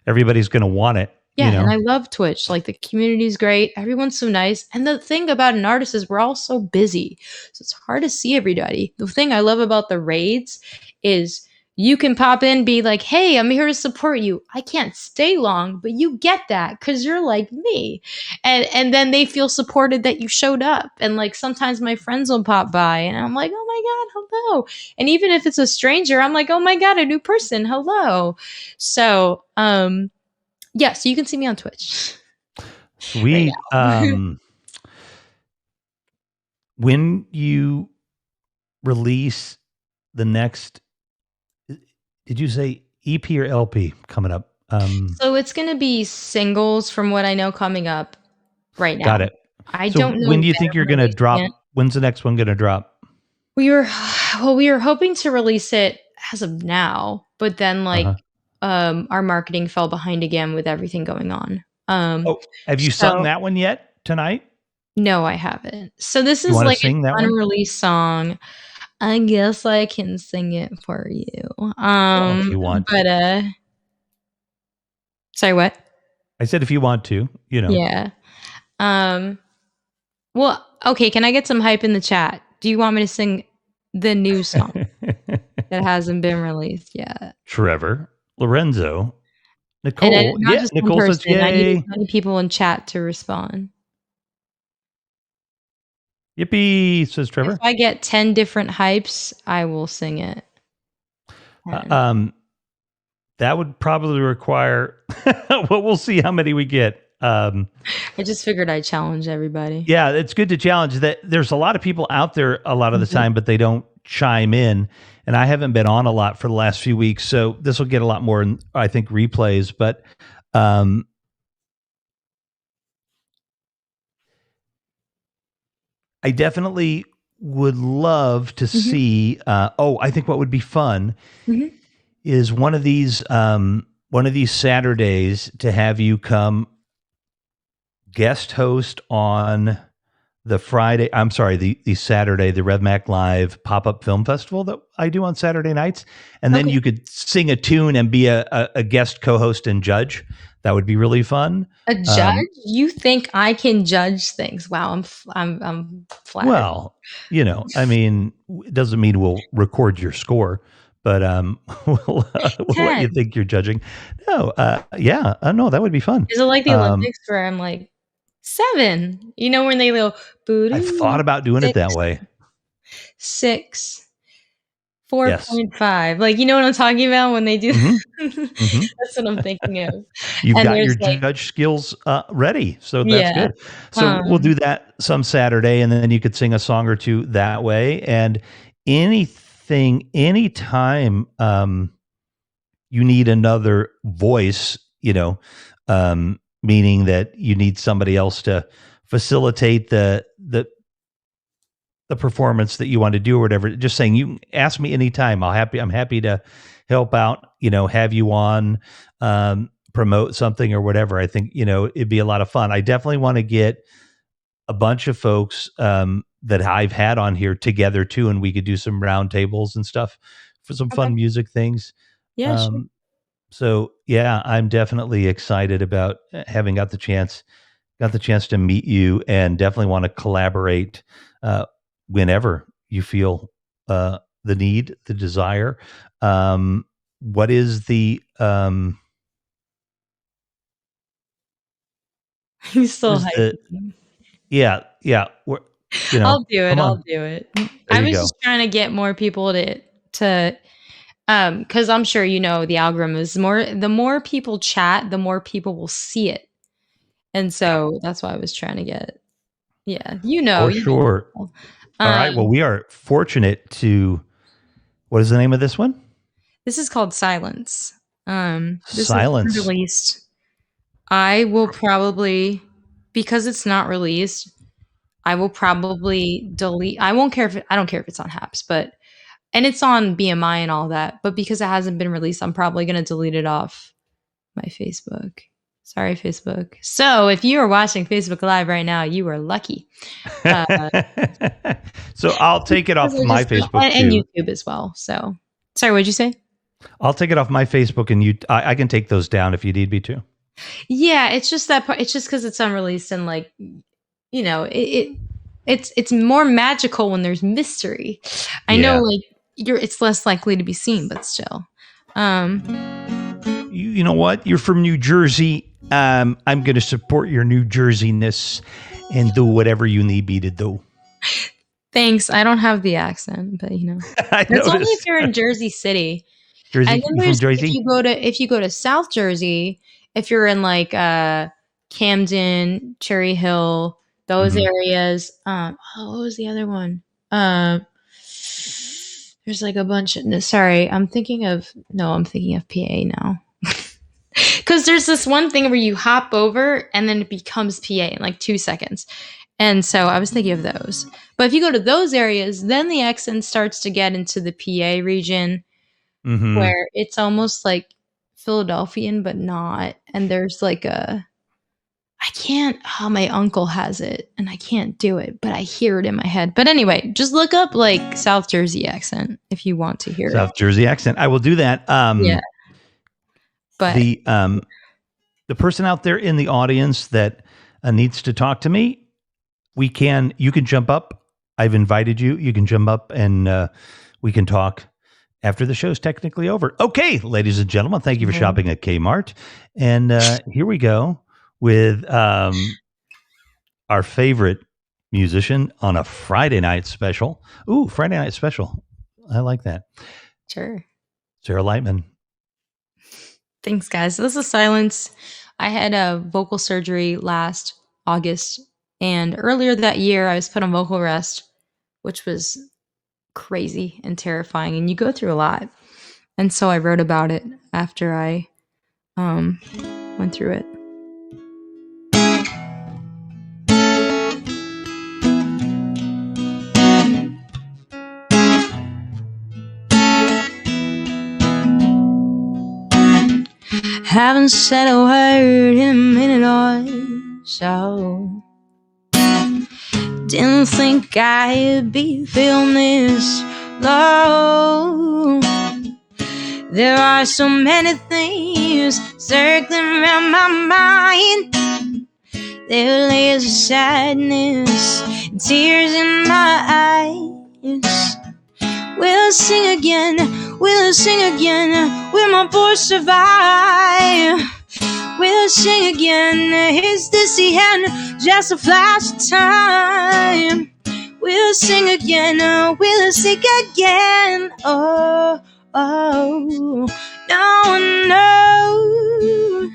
everybody's going to want it, Yeah, and I love Twitch. Like the community's great. Everyone's so nice. And the thing about an artist is we're all so busy. So it's hard to see everybody. The thing I love about the raids is you can pop in, be like, hey, I'm here to support you. I can't stay long, but you get that because you're like me. And then they feel supported that you showed up. And like sometimes my friends will pop by and I'm like, oh my God, hello. And even if it's a stranger, I'm like, oh my God, a new person, hello. So yeah, so you can see me on Twitch right Sweet. now. When you release the next, did you say EP or LP coming up? So it's gonna be singles from what I know coming up right Got now. it. I So don't know when when do you think you're I'm going to releasing it. drop? When's the next one going to drop? We were we were hoping to release it as of now, but then like Uh-huh. our marketing fell behind again with everything going on. Oh, have you sung So that one yet tonight? no, I haven't. So this You is want to like an sing that one? unreleased song. I guess I can sing it for you. Well, if you want to. But sorry, what? I said if you want to, Yeah. Um Well, okay, can I get some hype in the chat? Do you want me to sing the new song that hasn't been released yet? Trevor, Lorenzo, And Nicole. not Yeah, just one Nicole says person. I need as yay. many people in chat to respond. Yippee, says If Trevor. I get 10 different hypes, I will sing it. Uh, 10. um, that would probably require, well, we'll see how many we get. I just figured I'd challenge everybody. Yeah, it's good to challenge that. There's a lot of people out there a lot of the Mhm. time, but they don't chime in. And I haven't been on a lot for the last few weeks, so this will get a lot more, I think, replays. But um, I definitely would love to Mhm. see. I think what would be fun Mhm. is one of these Saturdays to have you come guest host on the Friday, I'm sorry, the Saturday, the RevMacLive pop-up film festival that I do on Saturday nights. And then Okay. you could sing a tune and be a guest co-host and judge. That would be really fun. A judge? Um, You think I can judge things? Wow, I'm flattered. well, I mean, it doesn't mean we'll record your score, But we'll let you 10. think you're judging. No, yeah, no, that would be fun. Is it like the Olympics where I'm like 7? You know when they go I've thought about doing it 6, that way. 6, Yes. 4.5. Like, you know what I'm talking about when they do Mm-hmm. that's what I'm thinking of. You've And got your there's like judge skills ready, so that's yeah, good. So we'll um, do that some Saturday, and then you could sing a song or two that way. And anytime you need another voice, meaning that you need somebody else to facilitate the performance that you want to do or whatever, just saying, you can ask me anytime. I'm happy to help out, have you on, promote something or whatever. I think, it'd be a lot of fun. I definitely want to get a bunch of folks, that I've had on here together too, and we could do some round tables and stuff for some okay. fun music things. Yeah, sure. So yeah, I'm definitely excited about having got the chance to meet you, and definitely want to collaborate whenever you feel the need, the desire. What is the He's what still is the hyping. yeah, I'll do it, come I'll on, do it. there I you was go. just trying to get more people to because I'm sure the algorithm is the more people chat, the more people will see it. And so that's why I was trying to get yeah, For you know sure. people. All right, well, Um, we are fortunate to, what is the name of this one? this is called Silence. This is Silence. unreleased. I will probably because it's not released, I will probably delete I don't care if it's on Haps, but and it's on BMI and all that, but because it hasn't been released, I'm probably gonna delete it off my Facebook. Sorry, Facebook. So if you are watching Facebook Live right now, you are lucky. Uh, So I'll take it off because I my just Facebook and too. YouTube as well. So sorry, what'd you say? I'll take it off my Facebook, and I can take those down if you need me to. Yeah, it's just that part. It's just because it's unreleased and like it's more magical when there's mystery. I know Yeah. like it's less likely to be seen, but still. Um, You know what? You're from New Jersey. I'm going to support your New Jerseyness and do whatever you need me to do. thanks. I don't have the accent, but I that's only if noticed. you're in Jersey City. And Jersey, then you from there's Jersey? if you go to South Jersey, if you're in like Camden, Cherry Hill, those Hmm. areas. What was the other one? Um, there's like a bunch of no, sorry, I'm thinking of PA now. Cuz there's this one thing where you hop over and then it becomes PA in like 2 seconds. And so I was thinking of those. But if you go to those areas, then the accent starts to get into the PA region Hmm. where it's almost like Philadelphian, but not. And there's like I can't, oh, my uncle has it and I can't do it, but I hear it in my head. But anyway, just look up like South Jersey accent if you want to hear it. South Jersey accent. I will do that. Yeah. But The the person out there in the audience that needs to talk to me, you can jump up. I've invited you. You can jump up, and we can talk after the show's technically over. Okay, ladies and gentlemen, thank you for shopping at Kmart. And here we go with our favorite musician on a Friday night special. Ooh, Friday night special. I like that. sure. Sarah Lightman. Thanks, guys. So this is Silence. I had a vocal surgery last August, and earlier that year, I was put on vocal rest, which was crazy and terrifying, and you go through a lot. And so I wrote about it after I went through it. Haven't said a word in a minute or so. Didn't think I'd be feeling this low. There are so many things circling around my mind. There lays a sadness and tears in my eyes. We'll sing again, we'll sing again, will my voice survive? We'll sing again, is this the end, just a flash of time? We'll sing again, we'll sing again, oh, oh, no one knows.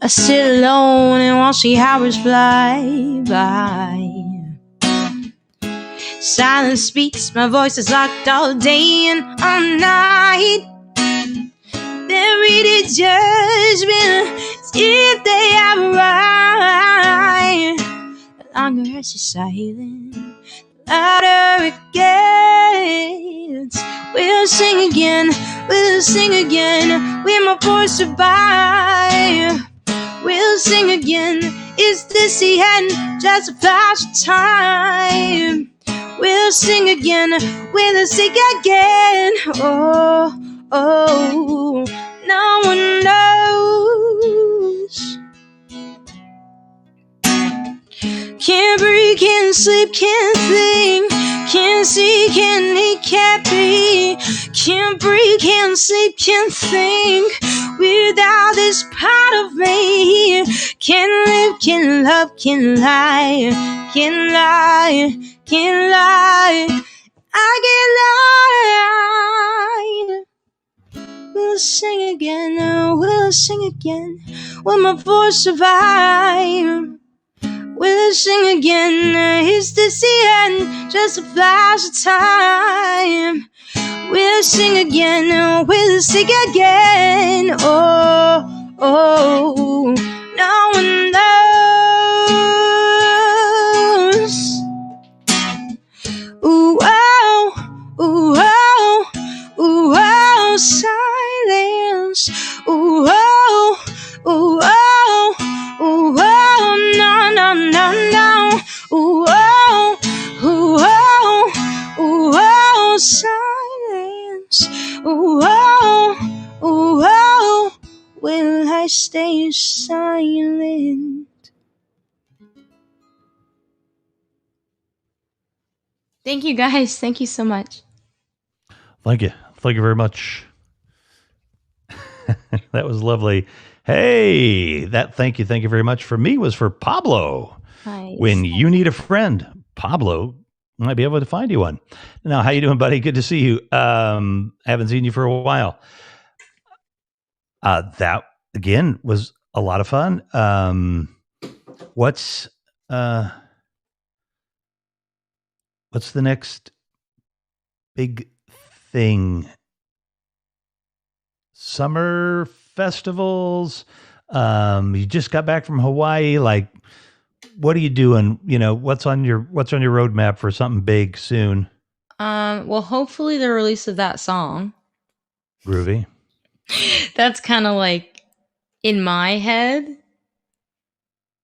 I sit alone and watch the hours fly by. Silence speaks, my voice is locked all day and all night. They read it judgment as if they have a right. The longer as you're silent, the louder it gets. We'll sing again, will my voice survive? We'll sing again, is this the end, just a flash of time? We'll sing again, we'll sing again, oh, oh, no one knows. Can't breathe, can't sleep, can't think, can't see, can't eat, can't be. Can't breathe, can't sleep, can't think without this part of me. Can't live, can't love, can't lie, can't lie, can't lie. I can't lie. We'll sing again, we'll sing again, will my voice survive? We'll sing again, is this the end, just a flash of time? We'll sing again, we'll sing again, oh, oh, no one knows. Ooh, oh, ooh, oh, ooh, oh, silence. Ooh, oh, ooh, oh, ooh, oh, no, no, no, no. Ooh, oh, ooh, oh, ooh, oh, silence. Ooh, oh, ooh, oh, will I stay silent? Thank you, guys. Thank you so much. Thank you. Thank you very much. That was lovely. Hey, that thank you very much for me was for Pablo. Nice. When you need a friend, Pablo might be able to find you one. Now, how you doing, buddy? Good to see you. Haven't seen you for a while. That again was a lot of fun. What's the next big thing? Summer festivals. You just got back from Hawaii. Like, what are you doing? You know, what's on your roadmap for something big soon? Well, hopefully the release of that song. Groovy. That's kind of like in my head.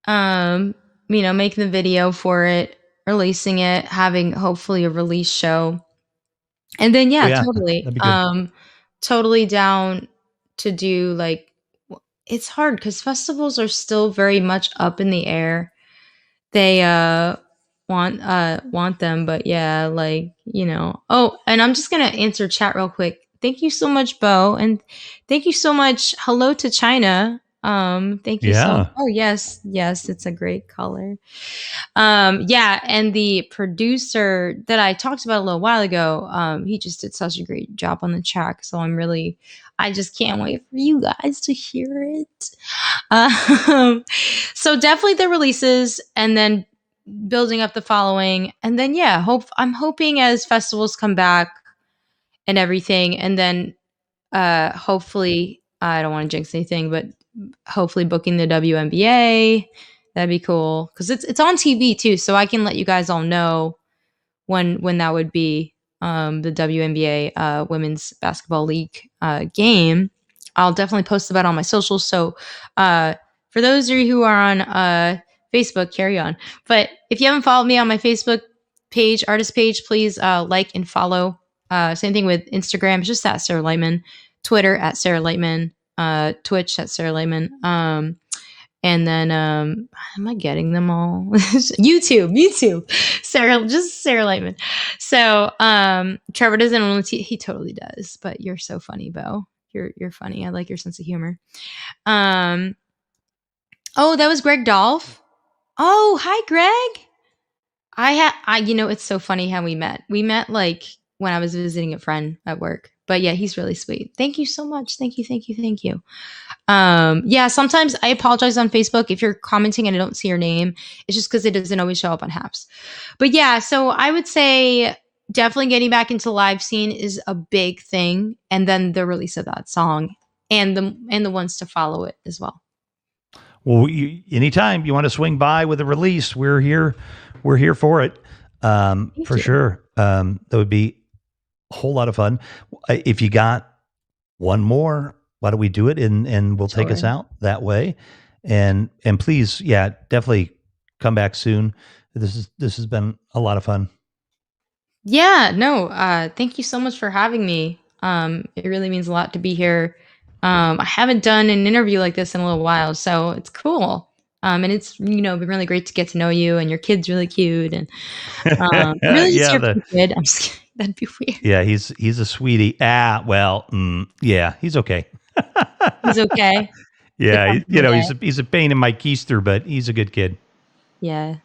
You know, making the video for it, releasing it, having hopefully a release show. And then totally. Totally down to do like it's hard because festivals are still very much up in the air. They want them, but yeah, like, you know. Oh, and I'm just gonna answer chat real quick. Thank you so much, Bo, and thank you so much. Hello to China. Thank you so much. Oh yes, it's a great color. Yeah, and the producer that I talked about a little while ago, he just did such a great job on the track. So I just can't wait for you guys to hear it. So definitely the releases, and then building up the following, and then I'm hoping as festivals come back and everything, and then hopefully, I don't want to jinx anything, but hopefully booking the WNBA. That'd be cool because it's on TV too, so I can let you guys all know when that would be. The WNBA Women's Basketball League game. I'll definitely post about it on my socials. So for those of you who are on Facebook, carry on. But if you haven't followed me on my Facebook page, artist page, please like and follow. Same thing with Instagram. It's just at Sarah Lightman. Twitter at Sarah Lightman. Twitch at Sarah Lightman. And then, am I getting them all? YouTube, Sarah Lightman. So, Trevor doesn't want to, he totally does, but you're so funny, Bo. You're funny. I like your sense of humor. Oh, that was Greg Dolph. Oh, hi, Greg. It's so funny how we met. We met like when I was visiting a friend at work. But yeah, he's really sweet. Thank you so much. Thank you. Yeah, sometimes I apologize on Facebook if you're commenting and I don't see your name. It's just because it doesn't always show up on Haps. But yeah, so I would say definitely getting back into live scene is a big thing, and then the release of that song and the ones to follow it as well. Well, anytime you want to swing by with a release, we're here. We're here for it, for sure. That would be a whole lot of fun. If you got one more, why don't we do it and we'll take us out that way. And please, yeah, definitely come back soon. This has been a lot of fun. Yeah, no, thank you so much for having me. It really means a lot to be here. I haven't done an interview like this in a little while, so it's cool. And it's, been really great to get to know you, and your kid's really cute. And really just your kid. I'm just kidding. That'd be weird. Yeah, he's a sweetie. Well, yeah, he's okay. He's okay. Yeah, he's a pain in my keister, but he's a good kid. Yeah.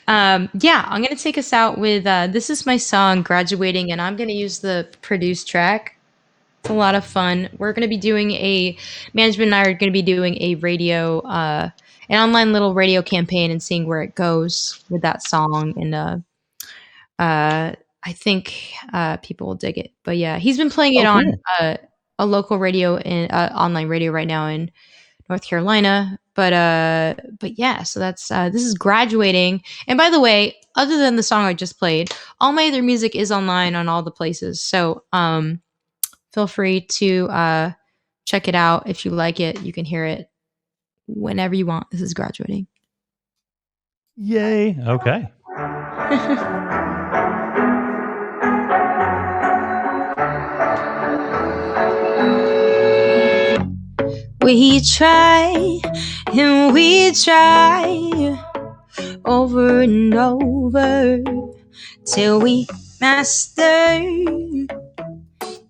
Yeah, I'm gonna take us out with this is my song "Graduating," and I'm gonna use the produced track. It's a lot of fun. We're going to be doing management and I are going to be doing a radio, an online little radio campaign and seeing where it goes with that song. And I think people will dig it. But yeah, he's been playing it on a local radio and online radio right now in North Carolina. But yeah, so that's this is Graduating. And by the way, other than the song I just played, all my other music is online on all the places. So feel free to check it out. If you like it, you can hear it whenever you want. This is Graduating. Yay. Okay. We try and we try over and over till we master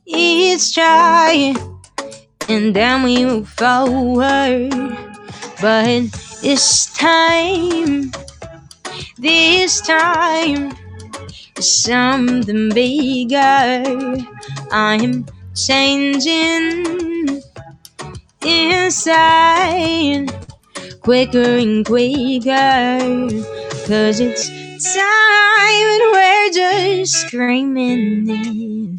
each try, and then we move forward. But this time is something bigger. I'm changing inside quicker and quicker, 'cause it's time and we're just screaming.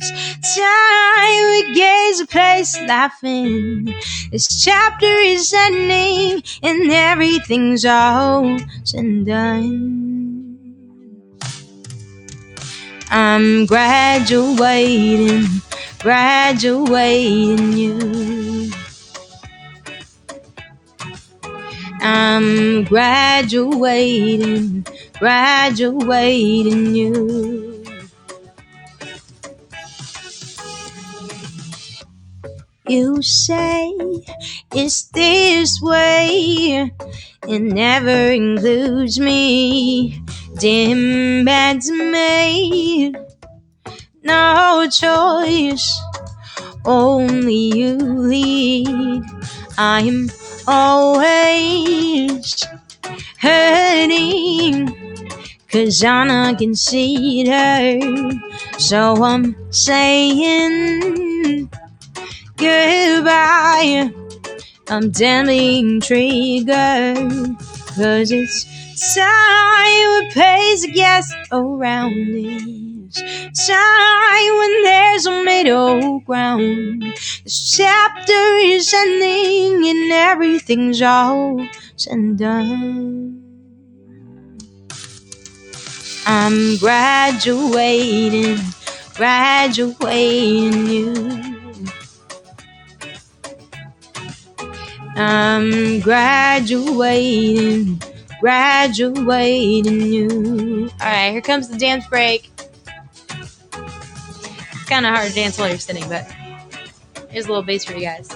It's time we gaze a place laughing. This chapter is ending and everything's all said and done. I'm graduating you. I'm graduating you. You say it's this way, it never includes me. Dim bags made, no choice, only you lead. I'm always hurting, 'cause I'm not considered. So I'm saying goodbye. I'm damning triggered, 'cause it's time we pays the gas around this. Time when there's a middle ground. This chapter is ending and everything's all said and done. I'm graduating you. I'm graduating you. Alright, here comes the dance break. It's kind of hard to dance while you're sitting, but here's a little bass for you guys.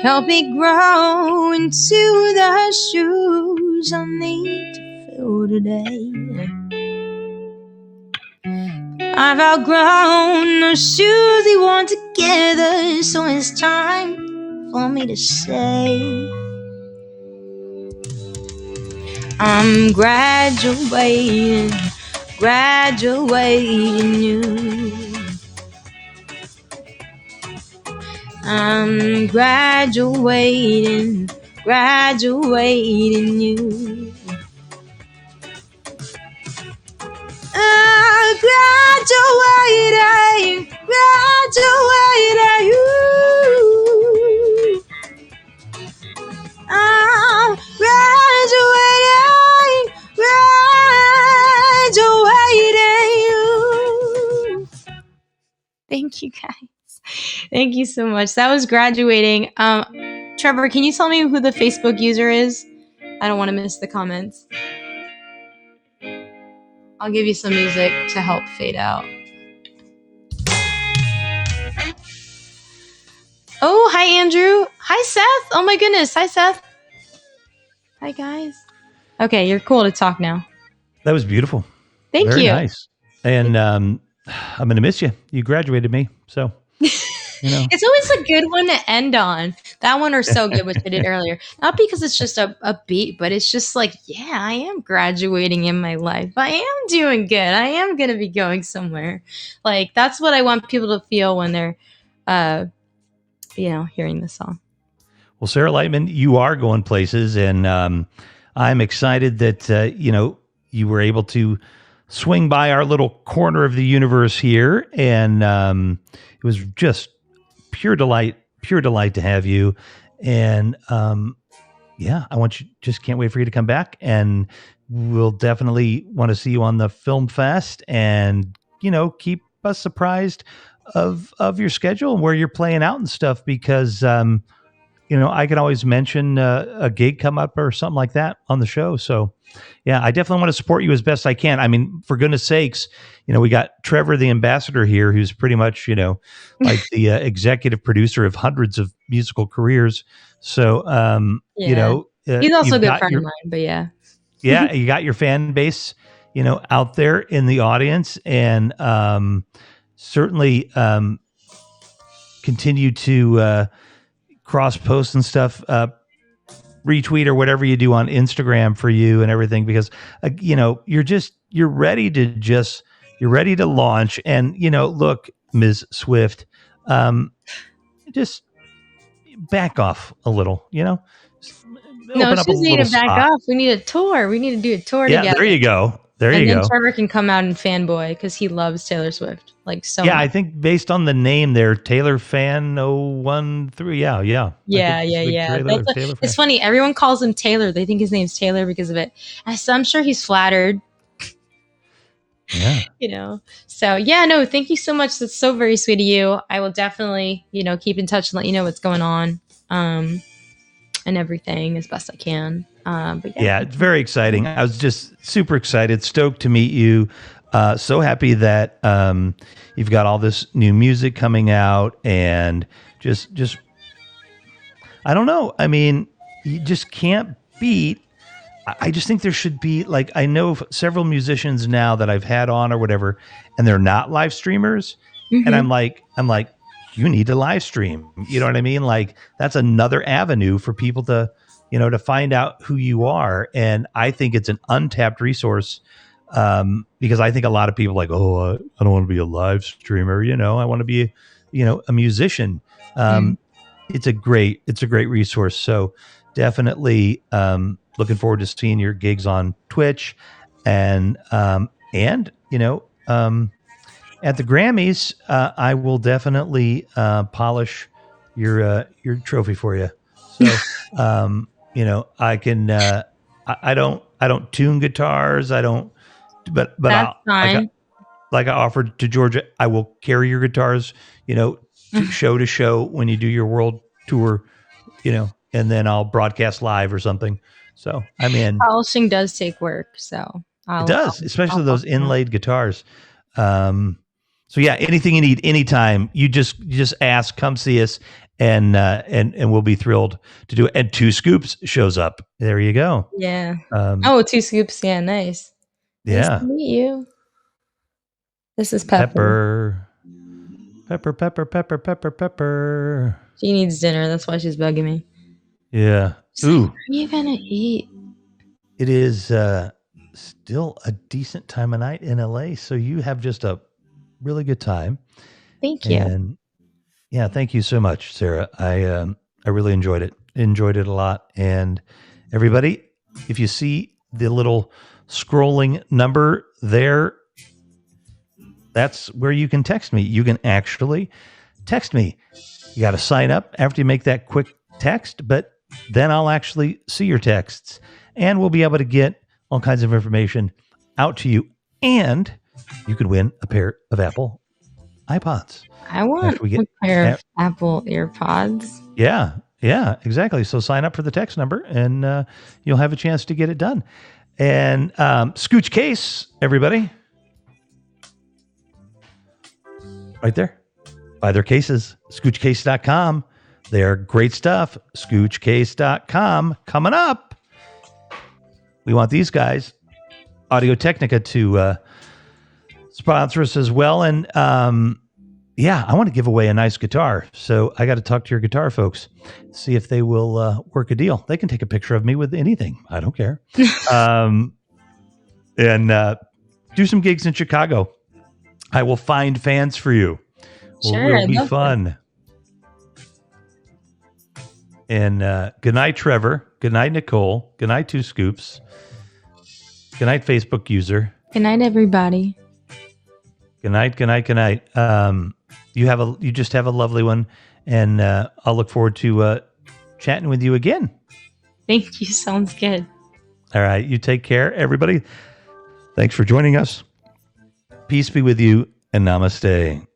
help me grow into the shoes I need to fill today. I've outgrown the shoes we wore together, so it's time for me to say I'm graduating you. I'm graduating you. I'm graduating you. I'm graduating you. Thank you, guys. Thank you so much. That was graduating. Trevor, can you tell me who the Facebook user is? I don't want to miss the comments. I'll give you some music to help fade out. Oh, hi, Andrew. Hi, Seth. Oh, my goodness. Hi, Seth. Hi, guys. Okay, you're cool to talk now. That was beautiful. Thank Very you. nice. And I'm going to miss you. You graduated me, so... It's always a good one to end on. That one or So Good, which I did earlier. Not because it's just a beat, but it's just like, yeah, I am graduating in my life. I am doing good. I am going to be going somewhere. Like, that's what I want people to feel when they're, hearing this song. Well, Sarah Lightman, you are going places, and I'm excited that, you were able to swing by our little corner of the universe here, and it was just pure delight to have you. And I can't wait for you to come back, and we'll definitely want to see you on the film fest, and keep us surprised of your schedule and where you're playing out and stuff, because I can always mention a gig come up or something like that on the show. So yeah, I definitely want to support you as best I can. I mean, for goodness sakes, we got Trevor, the ambassador here, who's pretty much, like the executive producer of hundreds of musical careers. So, he's also a good friend of mine, but yeah. Yeah, you got your fan base, out there in the audience, and certainly continue to cross post and stuff, retweet or whatever you do on Instagram for you and everything, because you're ready to launch. And look, Ms. Swift, just back off a little, No, she doesn't need to back off. We need a tour. We need to do a tour together. There you go. And then Trevor can come out and fanboy because he loves Taylor Swift much. I think based on the name there, Taylor Fan 013. Yeah. It's funny. Everyone calls him Taylor. They think his name's Taylor because of it. So I'm sure he's flattered. Yeah. So thank you so much. That's so very sweet of you. I will definitely, keep in touch and let you know what's going on, and everything as best I can. It's very exciting. I was just super excited, stoked to meet you. So happy that you've got all this new music coming out, and just I don't know. I mean, you just can't beat. I just think there should be, like, I know several musicians now that I've had on or whatever, and they're not live streamers. Mm-hmm. And I'm like, you need to live stream. You know what I mean? Like, that's another avenue for people to, to find out who you are. And I think it's an untapped resource, because I think a lot of people are like, oh, I don't want to be a live streamer. I want to be, a musician. It's a great resource. So definitely, looking forward to seeing your gigs on Twitch, and at the Grammys, I will definitely polish your trophy for you. So, I can. I don't tune guitars. I don't. But that's fine. Like I offered to Georgia, I will carry your guitars. Show to show when you do your world tour. And then I'll broadcast live or something. So I'm in. Polishing does take work, so it does, especially those inlaid guitars. So yeah, anything you need, anytime, you just ask, come see us, and we'll be thrilled to do it. And Two Scoops shows up. There you go. Yeah. Oh, Two Scoops. Yeah, nice. Nice Yeah. to meet you. This is Pepper. Pepper. She needs dinner. That's why she's bugging me. Yeah. She's like, what are you gonna eat? It is still a decent time of night in LA, so you have just a really good time. Thank you. And yeah, thank you so much, Sarah. I really enjoyed it. Enjoyed it a lot. And everybody, if you see the little scrolling number there, that's where you can text me. You can actually text me. You got to sign up after you make that quick text, but then I'll actually see your texts and we'll be able to get all kinds of information out to you. And you could win a pair of Apple iPods. I want a pair of Apple AirPods. Yeah, exactly. So sign up for the text number and you'll have a chance to get it done. And Scooch Case, everybody. Right there. Buy their cases. ScoochCase.com. They're great stuff. ScoochCase.com. Coming up. We want these guys, Audio Technica, to sponsor us as well. And yeah, I want to give away a nice guitar. So I got to talk to your guitar folks, see if they will work a deal. They can take a picture of me with anything. I don't care. And do some gigs in Chicago. I will find fans for you. Sure, it'll be fun. And good night, Trevor. Good night, Nicole. Good night, Two Scoops. Good night, Facebook user. Good night, everybody. Good night. Good night. Good night. You just have a lovely one, and I'll look forward to chatting with you again. Thank you. Sounds good. All right. You take care, everybody. Thanks for joining us. Peace be with you, and namaste.